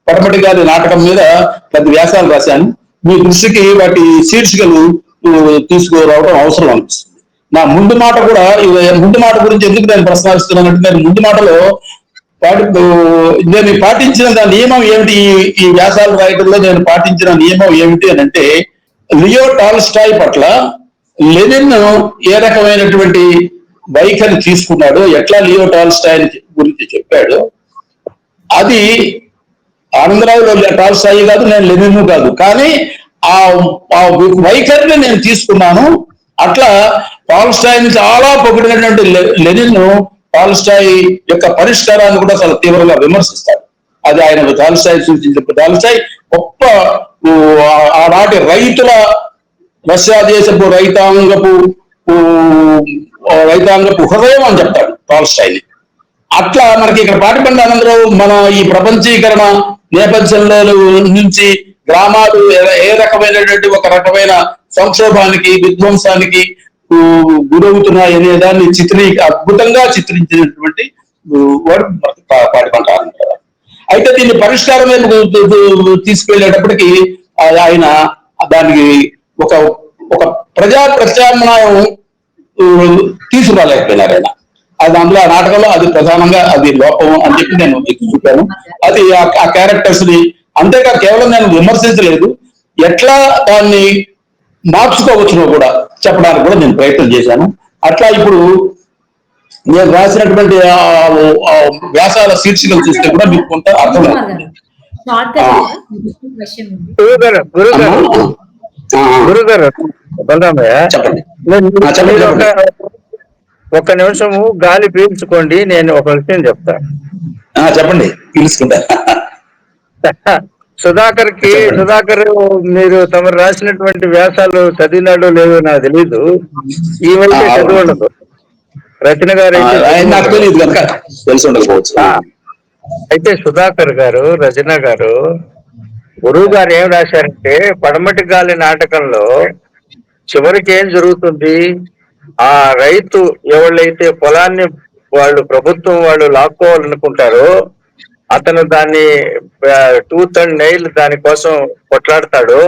పడమటి గారి నాటకం మీద పెద్ద వ్యాసాలు రాశాను. మీ దృష్టికి వాటి శీర్షికలు తీసుకురావడం అవసరం అనిపిస్తుంది. నా ముందు మాట కూడా ముందు మాట గురించి ఎందుకు నేను ప్రస్తావిస్తున్నానంటే, నేను ముందు మాటలో నేను పాటించిన దాని నియమం ఏమిటి, ఈ వ్యాసాలు రాయడంలో నేను పాటించిన నియమం ఏమిటి అని అంటే, లియో టాల్స్టాయ్ పట్ల లెనిన్ ఏ రకమైనటువంటి వైఖరి తీసుకున్నాడు, ఎట్లా లియో టాల్స్టాయ్ గురించి చెప్పాడు, అది ఆనందరావు టాల్స్టాయ్ కాదు, నేను లెనిన్ కాదు, కానీ ఆ వైఖరిని నేను తీసుకున్నాను. అట్లా టాల్స్టాయ్ని చాలా పొగిడినటువంటి లెనిన్ టాల్స్టాయ్ యొక్క పరిష్కారాన్ని కూడా చాలా తీవ్రంగా విమర్శిస్తారు. అది ఆయన టాల్స్టాయ్ సూచించిన టాల్స్టాయ్ గొప్ప ఆనాటి రైతుల రష్యా దేశపు రైతాంగపు హృదయం అని చెప్తాడు టాల్స్టాయ్ని. అట్లా మనకి ఇక్కడ పాటిబండి ఆనందరావు మన ఈ ప్రపంచీకరణ నేపథ్యంలో నుంచి గ్రామాలు ఏ రకమైనటువంటి ఒక రకమైన సంక్షోభానికి విధ్వంసానికి గురవుతున్నాయి అనే దాన్ని అద్భుతంగా చిత్రించినటువంటి వాడు పాటిబండి ఆనందరావు. అయితే దీన్ని పరిష్కారం తీసుకెళ్లేటప్పటికి ఆయన దానికి ఒక ఒక ప్రజా ప్రత్యామ్నాయం తీసుకురాలేకపోయినారు ఆయన. అది అందులో ఆ నాటకంలో అది ప్రధానంగా అది లోపం అని చెప్పి నేను చూపాను. అది ఆ క్యారెక్టర్స్ ని అంతేకాదు కేవలం నేను విమర్శించలేదు, ఎట్లా దాన్ని మార్చుకోవచ్చునో కూడా చెప్పడానికి కూడా నేను ప్రయత్నం చేశాను. అట్లా ఇప్పుడు నేను రాసినటువంటి వ్యాసాల శీర్షికలు చూస్తే కూడా మీకు కొంత అర్థమవుతుంది. గురుగారు బలరామయ్య, ఒక్క నిమిషము గాలి పీల్చుకోండి, నేను ఒక విషయం చెప్తా. చెప్పండి, పీల్చుకుంటా. సుధాకర్ మీరు తమరు రాసినటువంటి వ్యాసాలు చదివినాడో లేదో నాకు తెలీదు. ఈ మధ్య చదివి ఉండదు. రచన గారు అయితే సుధాకర్ గారు, రచన గారు, గురువు గారు ఏం రాశారంటే, పడమటి గాలి నాటకంలో చివరికి ఏం జరుగుతుంది, ఆ రైతు ఎవళ్ళైతే పొలాన్ని ప్రభుత్వం వాళ్ళు లాక్కోవాలనుకుంటారో అతను దాన్ని టూత్ అండ్ నైల్ దానికోసం కొట్లాడతాడు.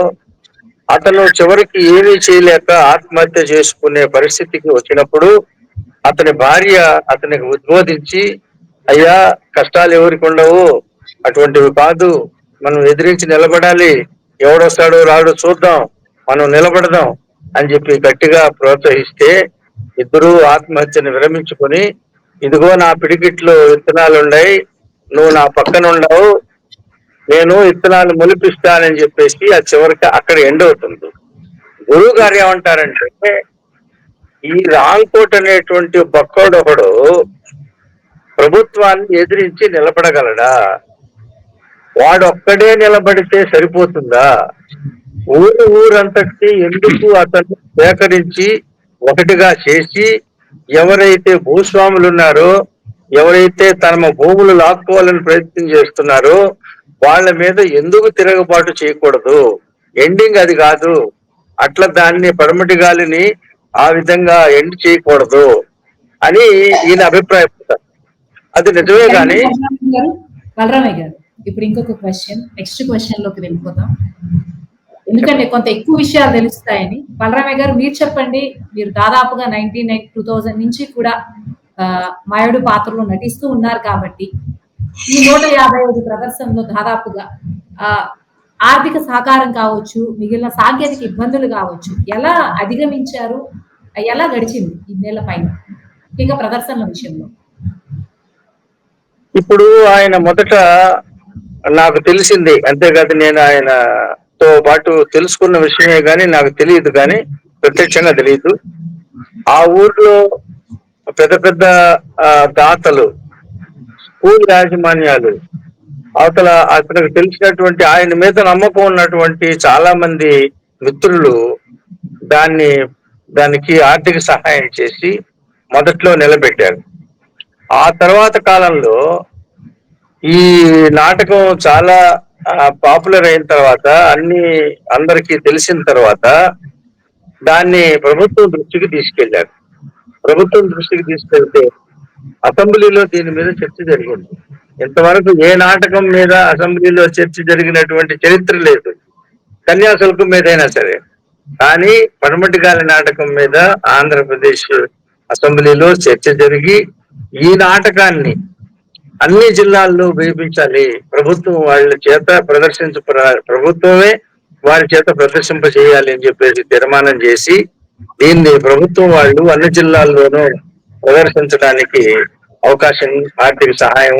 అతను చివరికి ఏమీ చేయలేక ఆత్మహత్య చేసుకునే పరిస్థితికి వచ్చినప్పుడు అతని భార్య అతనికి ఉద్బోధించి, అయ్యా కష్టాలు ఎవరికి ఉండవు, అటువంటివి కాదు, మనం ఎదిరించి నిలబడాలి, ఎవడొస్తాడో రాడో చూద్దాం, మనం నిలబడదాం అని చెప్పి గట్టిగా ప్రోత్సహిస్తే ఇద్దరూ ఆత్మహత్యను విరమించుకొని, ఇదిగో నా పిడికిట్లో విత్తనాలు ఉన్నాయి, నువ్వు నా పక్కన ఉండవు, నేను విత్తనాలు మొలిపిస్తానని చెప్పేసి ఆ చివరికి అక్కడ ఎండ్ అవుతుంది. గురువు గారు ఏమంటారంటే, ఈ రాంకోట్ అనేటువంటి బక్కోడొకడు ప్రభుత్వాన్ని ఎదిరించి నిలబడగలడా? వాడొక్కడే నిలబడితే సరిపోతుందా? ఊరంతటి ఎందుకు అతన్ని సేకరించి ఒకటిగా చేసి, ఎవరైతే భూస్వాములు ఉన్నారో, ఎవరైతే తమ భూములు లాక్కోవాలని ప్రయత్నం చేస్తున్నారో వాళ్ళ మీద ఎందుకు తిరగబాటు చేయకూడదు? ఎండింగ్ అది కాదు. అట్లా దాన్ని పడమటి గాలిని ఆ విధంగా ఎండ్ చేయకూడదు అని ఈయన అభిప్రాయపడతారు. అది నిజమే. కానీ బలరామయ్య గారు, ఇప్పుడు ఇంకొక క్వశ్చన్, నెక్స్ట్ క్వశ్చన్ లోకి వెళ్ళిపోతాం, ఎందుకంటే కొంత ఎక్కువ విషయాలు తెలుస్తాయని. బలరామయ్య గారు, మీరు చెప్పండి. మీరు దాదాపుగా 2000 నుంచి కూడా మాయుడు పాత్రలో నటిస్తూ ఉన్నారు కాబట్టి ఈ 155 ప్రదర్శనలో దాదాపుగా ఆర్థిక సహకారం కావచ్చు, మిగిలిన సాంకేతిక ఇబ్బందులు కావచ్చు, ఎలా అధిగమించారు, ఎలా గడిచింది ఈ నెల పైన, ఇంకా ప్రదర్శనల విషయంలో? ఇప్పుడు ఆయన మొదట నాకు తెలిసింది, అంతేకాదు నేను ఆయనతో పాటు తెలుసుకున్న విషయమే కానీ నాకు తెలియదు, కానీ ప్రత్యక్షంగా తెలియదు. ఆ ఊర్లో పెద్ద పెద్ద దాతలు, స్కూల్ యాజమాన్యాలు, అవతల అతనికి తెలిసినటువంటి ఆయన మీద నమ్మకం ఉన్నటువంటి చాలా మంది మిత్రులు దానికి ఆర్థిక సహాయం చేసి మొదట్లో నిలబెట్టారు. ఆ తర్వాత కాలంలో ఈ నాటకం చాలా పాపులర్ అయిన తర్వాత, అందరికీ తెలిసిన తర్వాత దాన్ని ప్రభుత్వం దృష్టికి తీసుకెళ్లారు. ప్రభుత్వం దృష్టికి తీసుకెళ్తే అసెంబ్లీలో దీని మీద చర్చ జరిగింది. ఇంతవరకు ఏ నాటకం మీద అసెంబ్లీలో చర్చ జరిగినటువంటి చరిత్ర లేదు, కన్యాశుల్కం మీద అయినా సరే. కానీ పడమటి గాలి నాటకం మీద ఆంధ్రప్రదేశ్ అసెంబ్లీలో చర్చ జరిగి ఈ నాటకాన్ని అన్ని జిల్లాల్లో వేయించాలి, ప్రభుత్వం వాళ్ళ చేత ప్రభుత్వమే వారి చేత ప్రదర్శింప చేయాలి అని చెప్పేసి తీర్మానం చేసి దీన్ని ప్రభుత్వం వాళ్ళు అన్ని జిల్లాల్లోనూ ప్రదర్శించడానికి అవకాశం, ఆర్థిక సహాయం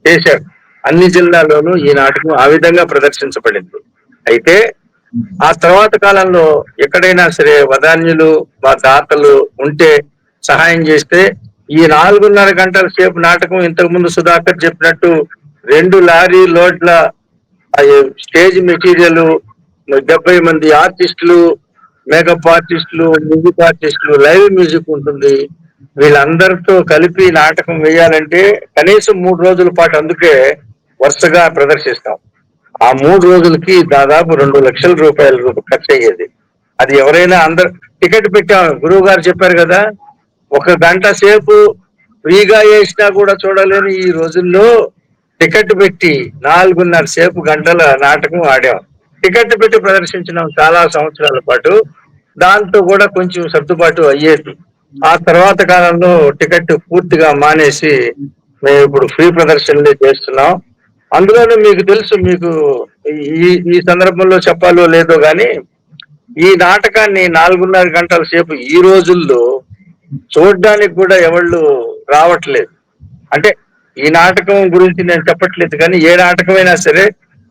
చేశారు. అన్ని జిల్లాల్లోనూ ఈ నాటకం ఆ విధంగా ప్రదర్శించబడింది. అయితే ఆ తర్వాత కాలంలో ఎక్కడైనా సరే వదాన్యులు మా దాతలు ఉంటే సహాయం చేస్తే ఈ 4.5 గంటల సేపు నాటకం ఇంతకు ముందు సుధాకర్ చెప్పినట్టు 2 లారీ లోడ్ల స్టేజ్ మెటీరియల్, 70 మంది ఆర్టిస్టులు, మేకప్ ఆర్టిస్టులు, మ్యూజిక్ ఆర్టిస్టులు, లైవ్ మ్యూజిక్ ఉంటుంది. వీళ్ళందరితో కలిపి నాటకం వేయాలంటే కనీసం 3 రోజుల పాటు అందుకే వరుసగా ప్రదర్శిస్తాం. ఆ 3 రోజులకి దాదాపు 2 లక్షల రూపాయలు ఖర్చు అయ్యేది. అది ఎవరైనా అందరు టికెట్ పెట్టాం, గురువు గారు చెప్పారు కదా, 1 గంట సేపు ఫ్రీగా వేసినా కూడా చూడలేని ఈ రోజుల్లో టికెట్ పెట్టి 4.5 సేపు గంటల నాటకం ఆడాం. టికెట్ పెట్టి ప్రదర్శించినాం చాలా సంవత్సరాల పాటు. దాంతో కూడా కొంచెం సర్దుబాటు అయ్యేది. ఆ తర్వాత కాలంలో టికెట్ పూర్తిగా మానేసి మేము ఇప్పుడు ఫ్రీ ప్రదర్శనలే చేస్తున్నాం. అందులోనే మీకు తెలుసు, మీకు ఈ సందర్భంలో చెప్పాలో లేదో గాని ఈ నాటకాన్ని 4.5 గంటల సేపు ఈ రోజుల్లో చూడడానికి కూడా ఎవళ్ళు రావట్లేదు. అంటే ఈ నాటకం గురించి నేను చెప్పట్లేదు, కానీ ఏ నాటకమైనా సరే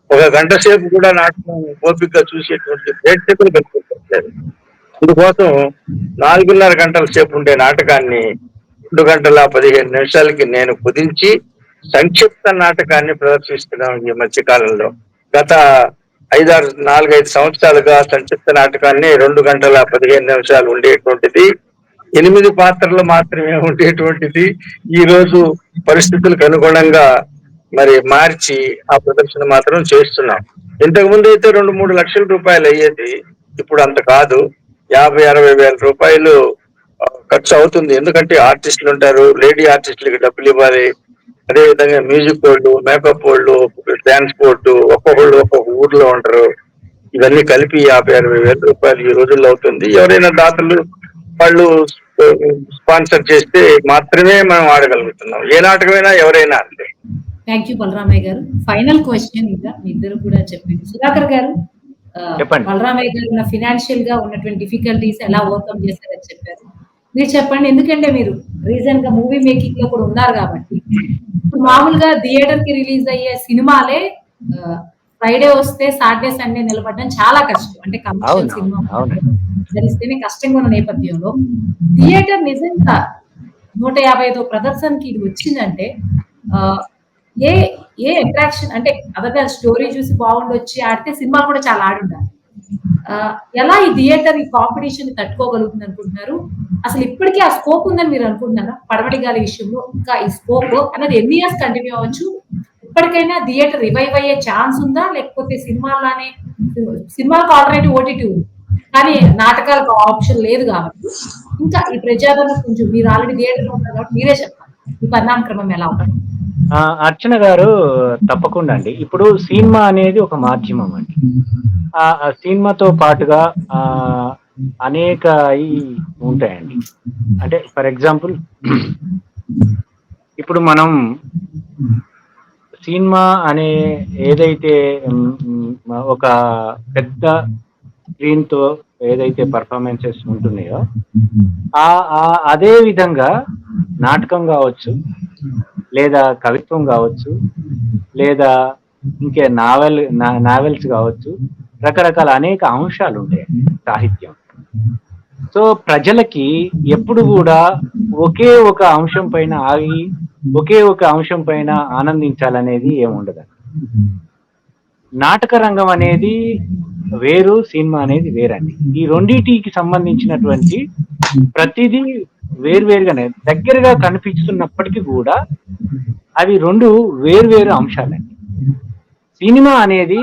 1 గంట సేపు కూడా నాటకం ఓపికగా చూసేటువంటి ప్రేక్షకులు కనిపించట్లేదు. అందుకోసం 4.5 గంటల సేపు ఉండే నాటకాన్ని 2 గంటల 15 నిమిషాలకి నేను కుదించి సంక్షిప్త నాటకాన్ని ప్రదర్శిస్తున్నాం ఈ మధ్య కాలంలో. గత 4-5 సంవత్సరాలుగా సంక్షిప్త నాటకాన్ని 2 గంటల 15 నిమిషాలు ఉండేటువంటిది 8 పాత్రలు మాత్రమే ఉండేటువంటిది ఈ రోజు పరిస్థితులకు అనుగుణంగా మరి మార్చి ఆ ప్రదర్శన మాత్రం చేస్తున్నాం. ఇంతకు ముందు అయితే 2-3 లక్షల రూపాయలు అయ్యేది, ఇప్పుడు అంత కాదు. 50-60 వేల రూపాయలు ఖర్చు అవుతుంది. ఎందుకంటే ఆర్టిస్టులు ఉంటారు, లేడీ ఆర్టిస్టులకి డబ్బులు ఇవ్వాలి, అదేవిధంగా మ్యూజిక్ వాళ్ళు, మేకప్ వాళ్ళు, ట్రాన్స్పోర్ట్, ఒక్కొక్కళ్ళు ఒక్కొక్క ఊర్లో ఉంటారు. ఇవన్నీ కలిపి 50-60 వేల రూపాయలు ఈ రోజుల్లో అవుతుంది. ఎవరైనా దాతలు వాళ్ళు స్పాన్సర్ చేస్తే మాత్రమే మనం ఆడగలుగుతున్నాం. ఏ నాటకమైనా ఎవరైనా అంతే. థ్యాంక్ యూ బలరామయ్య గారు. ఫైనల్ క్వశ్చన్ ఇంకా మీ ఇద్దరు కూడా చెప్పండి. సుధాకర్ గారు, చెప్పండి. బలరామయ్య గారు ఉన్న ఫినాన్షియల్ గా ఉన్నటువంటి డిఫికల్టీస్ ఎలా ఓవర్కమ్ చేశారని చెప్పారు. మీరు చెప్పండి, ఎందుకంటే మీరు రీసెంట్ గా మూవీ మేకింగ్ లో కూడా ఉన్నారు కాబట్టి. ఇప్పుడు మామూలుగా థియేటర్ కి రిలీజ్ అయ్యే సినిమాలే ఫ్రైడే వస్తే సాటర్డే సండే నిలబడడం చాలా కష్టం. అంటే కమర్షియల్ సినిమా ధరిస్తేనే కష్టంగా ఉన్న నేపథ్యంలో థియేటర్ నిజంగా 155 ప్రదర్శనకి ఇది వచ్చిందంటే ఏ ఏ అట్రాక్షన్, అంటే అదర్ స్టోరీ చూసి బాగుండొచ్చి ఆడితే సినిమా కూడా చాలా ఆడుండాలి. ఎలా ఈ థియేటర్ ఈ కాంపిటీషన్ తట్టుకోగలుగుతుంది అనుకుంటున్నారు? అసలు ఇప్పటికీ ఆ స్కోప్ ఉందని మీరు అనుకుంటున్నారా? పడమటి గాలి విషయంలో ఇంకా ఈ స్కోప్ అనేది ఎన్ని ఇయర్స్ కంటిన్యూ అవ్వచ్చు? ఇప్పటికైనా థియేటర్ రివైవ్ అయ్యే ఛాన్స్ ఉందా, లేకపోతే సినిమాలకు ఆల్టర్నేటివ్ ఓటీటీ ఉంది కానీ నాటకాలకు ఆప్షన్ లేదు కాబట్టి ఇంకా ఈ ప్రజాదరణ కొంచెం, మీరు ఆల్రెడీ థియేటర్ లో ఉన్నారు కాబట్టి మీరే చెప్పాలి ఈ పరిణామ క్రమం ఎలా ఉంటుంది? అర్చన గారు, తప్పకుండా అండి. ఇప్పుడు సినిమా అనేది ఒక మాధ్యమం అండి. ఆ సినిమాతో పాటుగా అనేక ఉంటాయండి. అంటే ఫర్ ఎగ్జాంపుల్, ఇప్పుడు మనం సినిమా అనే ఏదైతే ఒక పెద్ద స్క్రీన్ తో ఏదైతే పర్ఫార్మెన్సెస్ ఉంటున్నాయో అదే విధంగా నాటకం కావచ్చు, లేదా కవిత్వం కావచ్చు, లేదా ఇంకే నావెల్స్ కావచ్చు, రకరకాల అనేక అంశాలు ఉంటాయి సాహిత్యం. సో ప్రజలకి ఎప్పుడు కూడా ఒకే ఒక అంశం పైన ఆగి ఒకే ఒక అంశం పైన ఆనందించాలనేది ఏముండదు. నాటక రంగం అనేది వేరు, సినిమా అనేది వేరండి. ఈ రెండింటికి సంబంధించినటువంటి ప్రతిదీ వేరువేరుగానే దగ్గరగా కనిపిస్తున్నప్పటికీ కూడా అవి 2 వేరువేరు అంశాలండి. సినిమా అనేది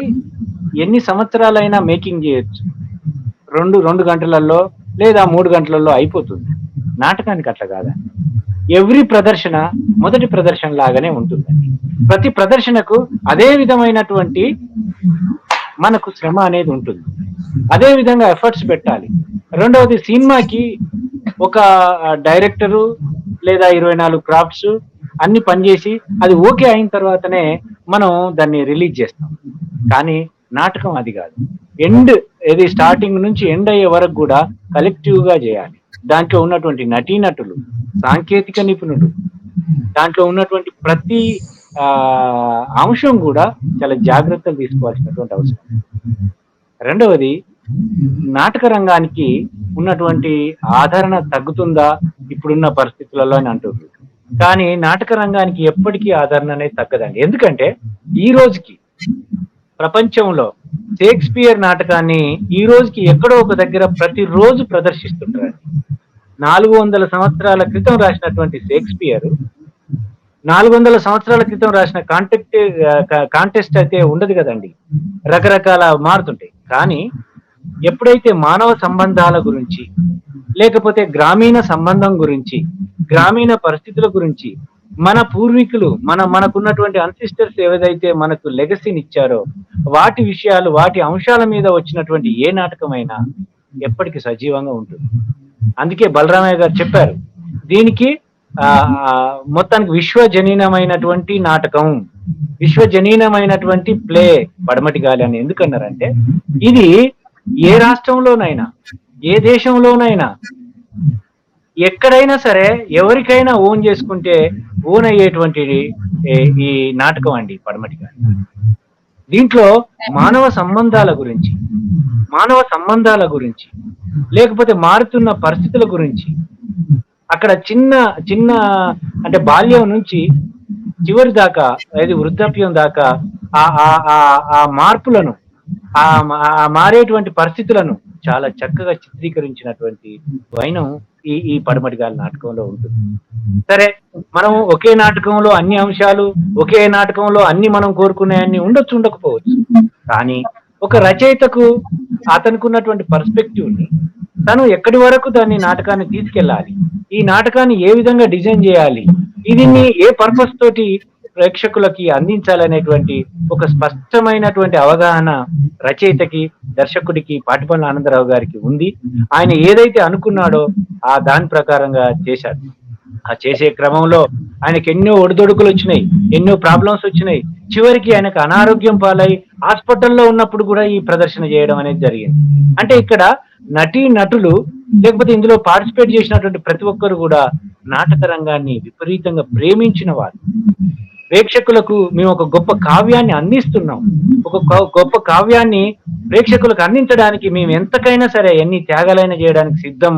ఎన్ని సంవత్సరాలైనా మేకింగ్ చేయొచ్చు, 2 గంటలలో లేదా 3 గంటలలో అయిపోతుంది. నాటకానికి అట్లా కాదండి. ఎవ్రీ ప్రదర్శన మొదటి ప్రదర్శన లాగానే ఉంటుందండి. ప్రతి ప్రదర్శనకు అదే విధమైనటువంటి మనకు శ్రమ అనేది ఉంటుంది, అదే విధంగా ఎఫర్ట్స్ పెట్టాలి. రెండవది, సినిమాకి ఒక డైరెక్టరు లేదా 24 క్రాఫ్ట్స్ అన్ని పనిచేసి అది ఓకే అయిన తర్వాతనే మనం దాన్ని రిలీజ్ చేస్తాం. కానీ నాటకం అది కాదు. ఇది స్టార్టింగ్ నుంచి ఎండ్ అయ్యే వరకు కూడా కలెక్టివ్ గా చేయాలి. దాంట్లో ఉన్నటువంటి నటీనటులు, సాంకేతిక నిపుణులు, దాంట్లో ఉన్నటువంటి ప్రతి అంశం కూడా చాలా జాగ్రత్తలు తీసుకోవాల్సినటువంటి అవసరం. రెండవది, నాటక రంగానికి ఉన్నటువంటి ఆదరణ తగ్గుతుందా ఇప్పుడున్న పరిస్థితులలో అని అంటుంది. కానీ నాటక రంగానికి ఎప్పటికీ ఆదరణ అనేది తగ్గదండి. ఎందుకంటే ఈ రోజుకి ప్రపంచంలో షేక్స్పియర్ నాటకాన్ని ఈ రోజుకి ఎక్కడో ఒక దగ్గర ప్రతిరోజు ప్రదర్శిస్తుంటారు. 400 సంవత్సరాల క్రితం రాసినటువంటి షేక్స్పియర్ 400 సంవత్సరాల క్రితం రాసిన కాంటెస్ట్ అయితే ఉండదు కదండి, రకరకాల మారుతుంటాయి. కానీ ఎప్పుడైతే మానవ సంబంధాల గురించి, లేకపోతే గ్రామీణ సంబంధం గురించి, గ్రామీణ పరిస్థితుల గురించి, మన పూర్వీకులు మనకున్నటువంటి అన్సిస్టర్స్ ఏదైతే మనకు లెగసీని ఇచ్చారో వాటి విషయాలు, వాటి అంశాల మీద వచ్చినటువంటి ఏ నాటకమైనా ఎప్పటికీ సజీవంగా ఉంటుంది. అందుకే బలరామయ్య గారు చెప్పారు, దీనికి మొత్తానికి విశ్వజనీనమైనటువంటి నాటకం, విశ్వజనీనమైనటువంటి ప్లే పడమటి గాలి అని ఎందుకన్నారంటే, ఇది ఏ రాష్ట్రంలోనైనా, ఏ దేశంలోనైనా, ఎక్కడైనా సరే ఎవరికైనా ఓన్ చేసుకుంటే ఓన్ అయ్యేటువంటిది ఈ నాటకం అండి పడమటి గాలి. దీంట్లో మానవ సంబంధాల గురించి, లేకపోతే మారుతున్న పరిస్థితుల గురించి, అక్కడ చిన్న అంటే బాల్యం నుంచి చివరి దాకా, అది వృద్ధాప్యం దాకా ఆ మార్పులను, ఆ మారేటువంటి పరిస్థితులను చాలా చక్కగా చిత్రీకరించినటువంటి వైనం ఈ పడమటి గాలి నాటకంలో ఉంటుంది. సరే, మనం ఒకే నాటకంలో అన్ని అంశాలు, ఒకే నాటకంలో అన్ని మనం కోరుకునే అన్ని ఉండొచ్చు, ఉండకపోవచ్చు. కానీ ఒక రచయితకు అతనికి ఉన్నటువంటి పర్స్పెక్టివ్ ని తను ఎక్కడి వరకు దాన్ని నాటకాన్ని తీసుకెళ్ళాలి, ఈ నాటకాన్ని ఏ విధంగా డిజైన్ చేయాలి, దీన్ని ఏ పర్పస్ తోటి ప్రేక్షకులకి అందించాలనేటువంటి ఒక స్పష్టమైనటువంటి అవగాహన రచయితకి, దర్శకుడికి, పాటిబండ్ల ఆనందరావు గారికి ఉంది. ఆయన ఏదైతే అనుకున్నాడో దాని ప్రకారంగా చేశాడు. ఆ చేసే క్రమంలో ఆయనకి ఎన్నో ఒడిదొడుకులు వచ్చినాయి, ఎన్నో ప్రాబ్లమ్స్ వచ్చినాయి. చివరికి ఆయనకు అనారోగ్యం పాలై హాస్పిటల్లో ఉన్నప్పుడు కూడా ఈ ప్రదర్శన చేయడం అనేది జరిగింది. అంటే ఇక్కడ నటులు, లేకపోతే ఇందులో పార్టిసిపేట్ చేసినటువంటి ప్రతి ఒక్కరు కూడా నాటక రంగాన్ని విపరీతంగా ప్రేమించిన వారు. ప్రేక్షకులకు మేము ఒక గొప్ప కావ్యాన్ని అందిస్తున్నాం, ఒక గొప్ప కావ్యాన్ని ప్రేక్షకులకు అందించడానికి మేము ఎంతకైనా సరే ఎన్ని త్యాగాలైనా చేయడానికి సిద్ధం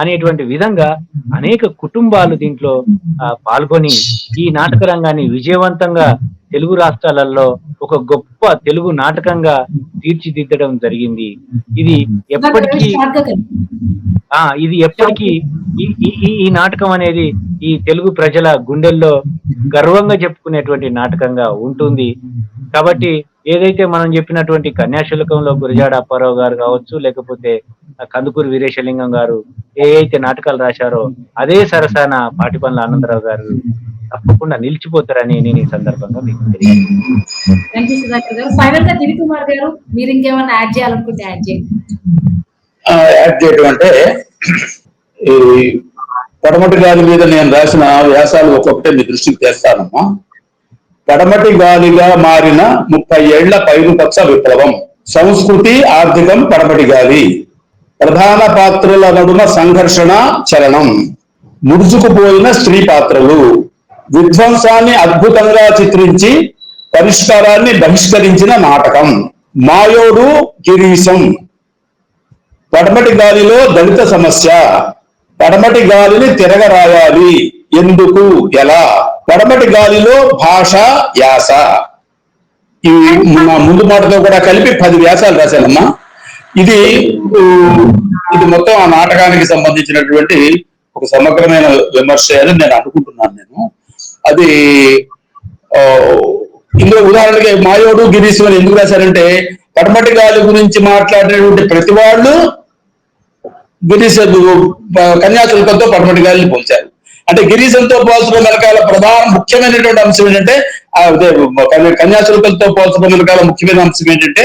అనేటువంటి విధంగా అనేక కుటుంబాలు దీంట్లో పాల్గొని ఈ నాటక రంగాన్ని విజయవంతంగా తెలుగు రాష్ట్రాలలో ఒక గొప్ప తెలుగు నాటకంగా తీర్చిదిద్దడం జరిగింది. ఇది ఎప్పటికీ ఈ నాటకం అనేది ఈ తెలుగు ప్రజల గుండెల్లో గర్వంగా చెప్పుకునేటువంటి నాటకంగా ఉంటుంది. కాబట్టి ఏదైతే మనం చెప్పినటువంటి కన్యాశుల్కంలో గురజాడ అప్పారావు గారు కావచ్చు, లేకపోతే కందుకూరి వీరేశలింగం గారు ఏ అయితే నాటకాలు రాశారో అదే సరసాన పాటిబండ్ల ఆనందరావు గారు తప్పకుండా నిలిచిపోతారని నేను ఈ సందర్భంగా మీకు మీరు ఇంకేమన్నా యాడ్ చేయాలనుకుంటే యాడ్ చేయడం అంటే, ఈ పడమటి గాలి మీద నేను రాసిన వ్యాసాలు ఒక్కొక్కటే మీ దృష్టికి తెస్తానమ్మా. పడమటి గాలిగా మారిన 30 ఏళ్ల పైరుపక్ష విప్లవం, సంస్కృతి ఆర్థికం పడమటి గాలి, ప్రధాన పాత్రల నడుమ సంఘర్షణ చలనం, ముడుచుకుపోయిన స్త్రీ పాత్రలు, విధ్వంసాన్ని అద్భుతంగా చిత్రించి పరిష్కారాన్ని బహిష్కరించిన నాటకం, మాయోడు గిరీశం, పడమటి గాలిలో దళిత సమస్య, పడమటి గాలిని తిరగరాయాలి ఎందుకు ఎలా, పడమటి గాలిలో భాష యాస. ఈ ముందు మాటతో కూడా కలిపి 10 వ్యాసాలు రాశానమ్మా. ఇది మొత్తం ఆ నాటకానికి సంబంధించినటువంటి ఒక సమగ్రమైన విమర్శ అని నేను అనుకుంటున్నాను. అది ఇందులో ఉదాహరణకి మాయోడు గిరీశం అని ఎందుకు రాశారంటే, పడమటి గాలి గురించి మాట్లాడినటువంటి ప్రతి వాళ్ళు కన్యాశుల్కంతో పడమటి గాలిని పోల్చారు. అంటే గిరీశంతో పోల్చడం వెనకాల ప్రధాన ముఖ్యమైనటువంటి అంశం ఏంటంటే అదే కన్యాశుల్కంతో పోల్చడం వెనకాల ముఖ్యమైన అంశం ఏంటంటే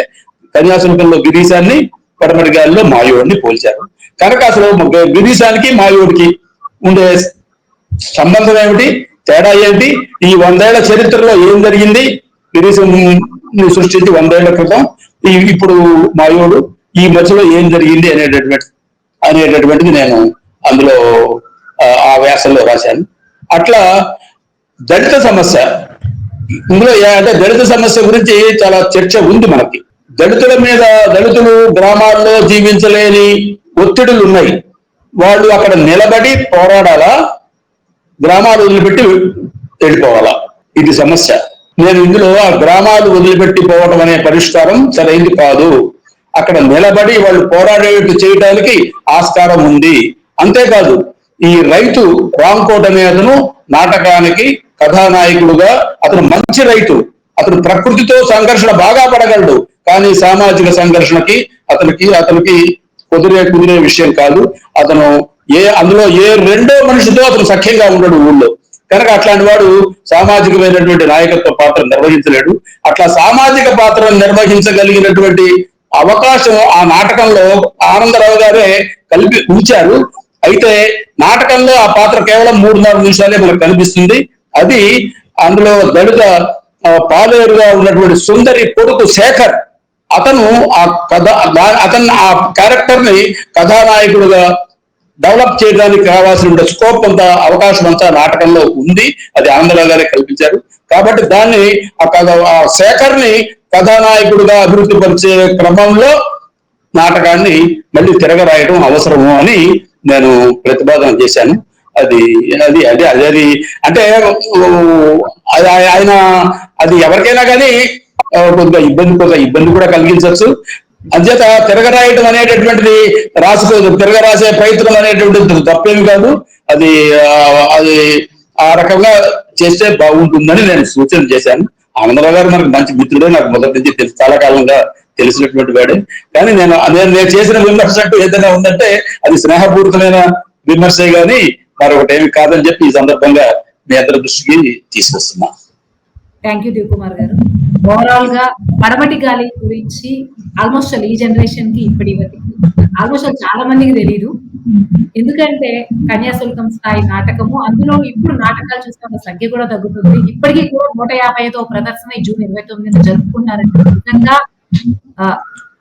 కన్యాశుల్కంలో గిరీశాన్ని, పడమటి గాలిలో మాయోడిని పోల్చారు. కనుక అసలు గిరీశానికి మాయోడికి ఉండే సంబంధం ఏమిటి, తేడా ఏంటి, ఈ 100 ఏళ్ల చరిత్రలో ఏం జరిగింది, గిరీశం సృష్టించి 100 ఏళ్ల క్రితం ఇప్పుడు మాయోడు ఈ మధ్యలో ఏం జరిగింది అనేటటువంటిది నేను అందులో ఆ వ్యాసంలో రాశాను. అట్లా దళిత సమస్య, ఇందులో అంటే దళిత సమస్య గురించి చాలా చర్చ ఉంది మనకి. దళితుల మీద, దళితులు గ్రామాల్లో జీవించలేని ఒత్తిడులు ఉన్నాయి. వాళ్ళు అక్కడ నిలబడి పోరాడాలా, గ్రామాలు వదిలిపెట్టి వెళ్ళిపోవాలా, ఇది సమస్య. నేను ఇందులో ఆ గ్రామాలు వదిలిపెట్టి పోవటం అనే పరిష్కారం సరైంది కాదు. అక్కడ నిలబడి వాళ్ళు పోరాడేట్టు చేయడానికి ఆస్కారం ఉంది. అంతేకాదు, ఈ రైతు రాంకోట్ అనే అతను నాటకానికి కథానాయకుడుగా, అతను మంచి రైతు, అతను ప్రకృతితో సంఘర్షణ బాగా పడగలడు, కానీ సామాజిక సంఘర్షణకి అతనికి కుదిరే విషయం కాదు. అతను అందులో ఏ రెండో మనిషితో అతను సఖ్యంగా ఉండడు ఊళ్ళో. కనుక అట్లాంటి వాడు సామాజికమైనటువంటి నాయకత్వ పాత్ర నిర్వహించలేడు. అట్లా సామాజిక పాత్రను నిర్వహించగలిగినటువంటి అవకాశం ఆ నాటకంలో ఆనందరావు గారే ఉంచారు. అయితే నాటకంలో ఆ పాత్ర కేవలం 3-4 నిమిషాలే మనకు కనిపిస్తుంది. అది అందులో దళిత పాలేరుగా ఉన్నటువంటి సుందరి కొడుకు శేఖర్, అతను ఆ క్యారెక్టర్ ని కథానాయకుడుగా డెవలప్ చేయడానికి కావాల్సిన స్కోప్ అంతా, అవకాశం అంతా నాటకంలో ఉంది. అది ఆనందరావు గారే కల్పించారు. కాబట్టి దాన్ని ఆ శేఖర్ ని కథానాయకుడిగా అభివృద్ధి పరిచే క్రమంలో నాటకాన్ని మళ్ళీ తిరగరాయడం అవసరము అని నేను ప్రతిపాదన చేశాను. అది అంటే ఆయన అది ఎవరికైనా కానీ కొంత ఇబ్బంది కూడా కలిగించవచ్చు. అంచేత తిరగరాయటం అనేటటువంటిది తిరగరాసే ప్రయత్నం అనేటువంటిది తప్పేమి కాదు. అది ఆ రకంగా చేస్తే బాగుంటుందని నేను సూచన చేశాను. ఆనందరావు గారు మనకు మంచి మిత్రుడే, నాకు మొదటి నుంచి చాలా కాలంగా తెలిసినటువంటి వాడే. కానీ నేను చేసిన విమర్శ అంటూ ఏదైనా ఉందంటే అది స్నేహపూరితమైన విమర్శే గాని మరొకటేమి కాదని చెప్పి ఈ సందర్భంగా మీ అందరి దృష్టికి తీసుకొస్తున్నా. థ్యాంక్ యూ దేవ్ కుమార్ గారు. ఓవరాల్ గా పడమటి గాలి గురించి ఆల్మోస్ట్ ఈ జనరేషన్ కి ఇప్పటి వరకు ఆల్మోస్ట్ చాలా మందికి తెలియదు. ఎందుకంటే కన్యాశుల్కం స్థాయి నాటకము, అందులో ఇప్పుడు నాటకాలు చూస్తున్న సంఖ్య కూడా తగ్గుతుంది. ఇప్పటికీ కూడా 155వ ప్రదర్శన ఈ జూన్ 29న జరుపుకున్నారంటే నిజంగా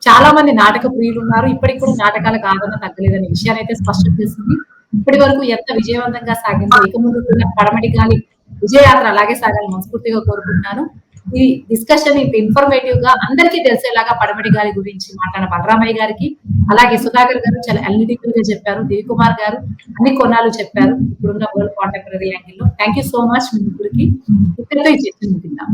చాలా మంది నాటక ప్రియులు ఉన్నారు. ఇప్పటికి కూడా నాటకాలకు ఆదరణ తగ్గలేదనే విషయాన్ని అయితే స్పష్టం చేసింది. ఇప్పటి వరకు ఎంత విజయవంతంగా సాగిందో ఇక ముందు కూడా పడమటి గాలి విజయయాత్ర అలాగే సాగాలని మనస్ఫూర్తిగా కోరుకుంటున్నాను. ఈ డిస్కషన్ ఇంత ఇన్ఫర్మేటివ్ గా అందరికీ తెలిసేలాగా పడమటి గాలి గురించి మాట్లాడిన బలరామయ్య గారికి, అలాగే సుధాకర్ గారు చాలా అనలిటికల్ గా చెప్పారు, దేవ్ కుమార్ గారు అన్ని కొనాలు చెప్పారు ఇప్పుడున్న వరల్డ్ కాంటెంపరీ యాంగిల్ లో. థ్యాంక్ యూ సో మచ్ మీ ముగ్గురికి. ఇక్కడితో ఈ చర్చ ముగిద్దాం.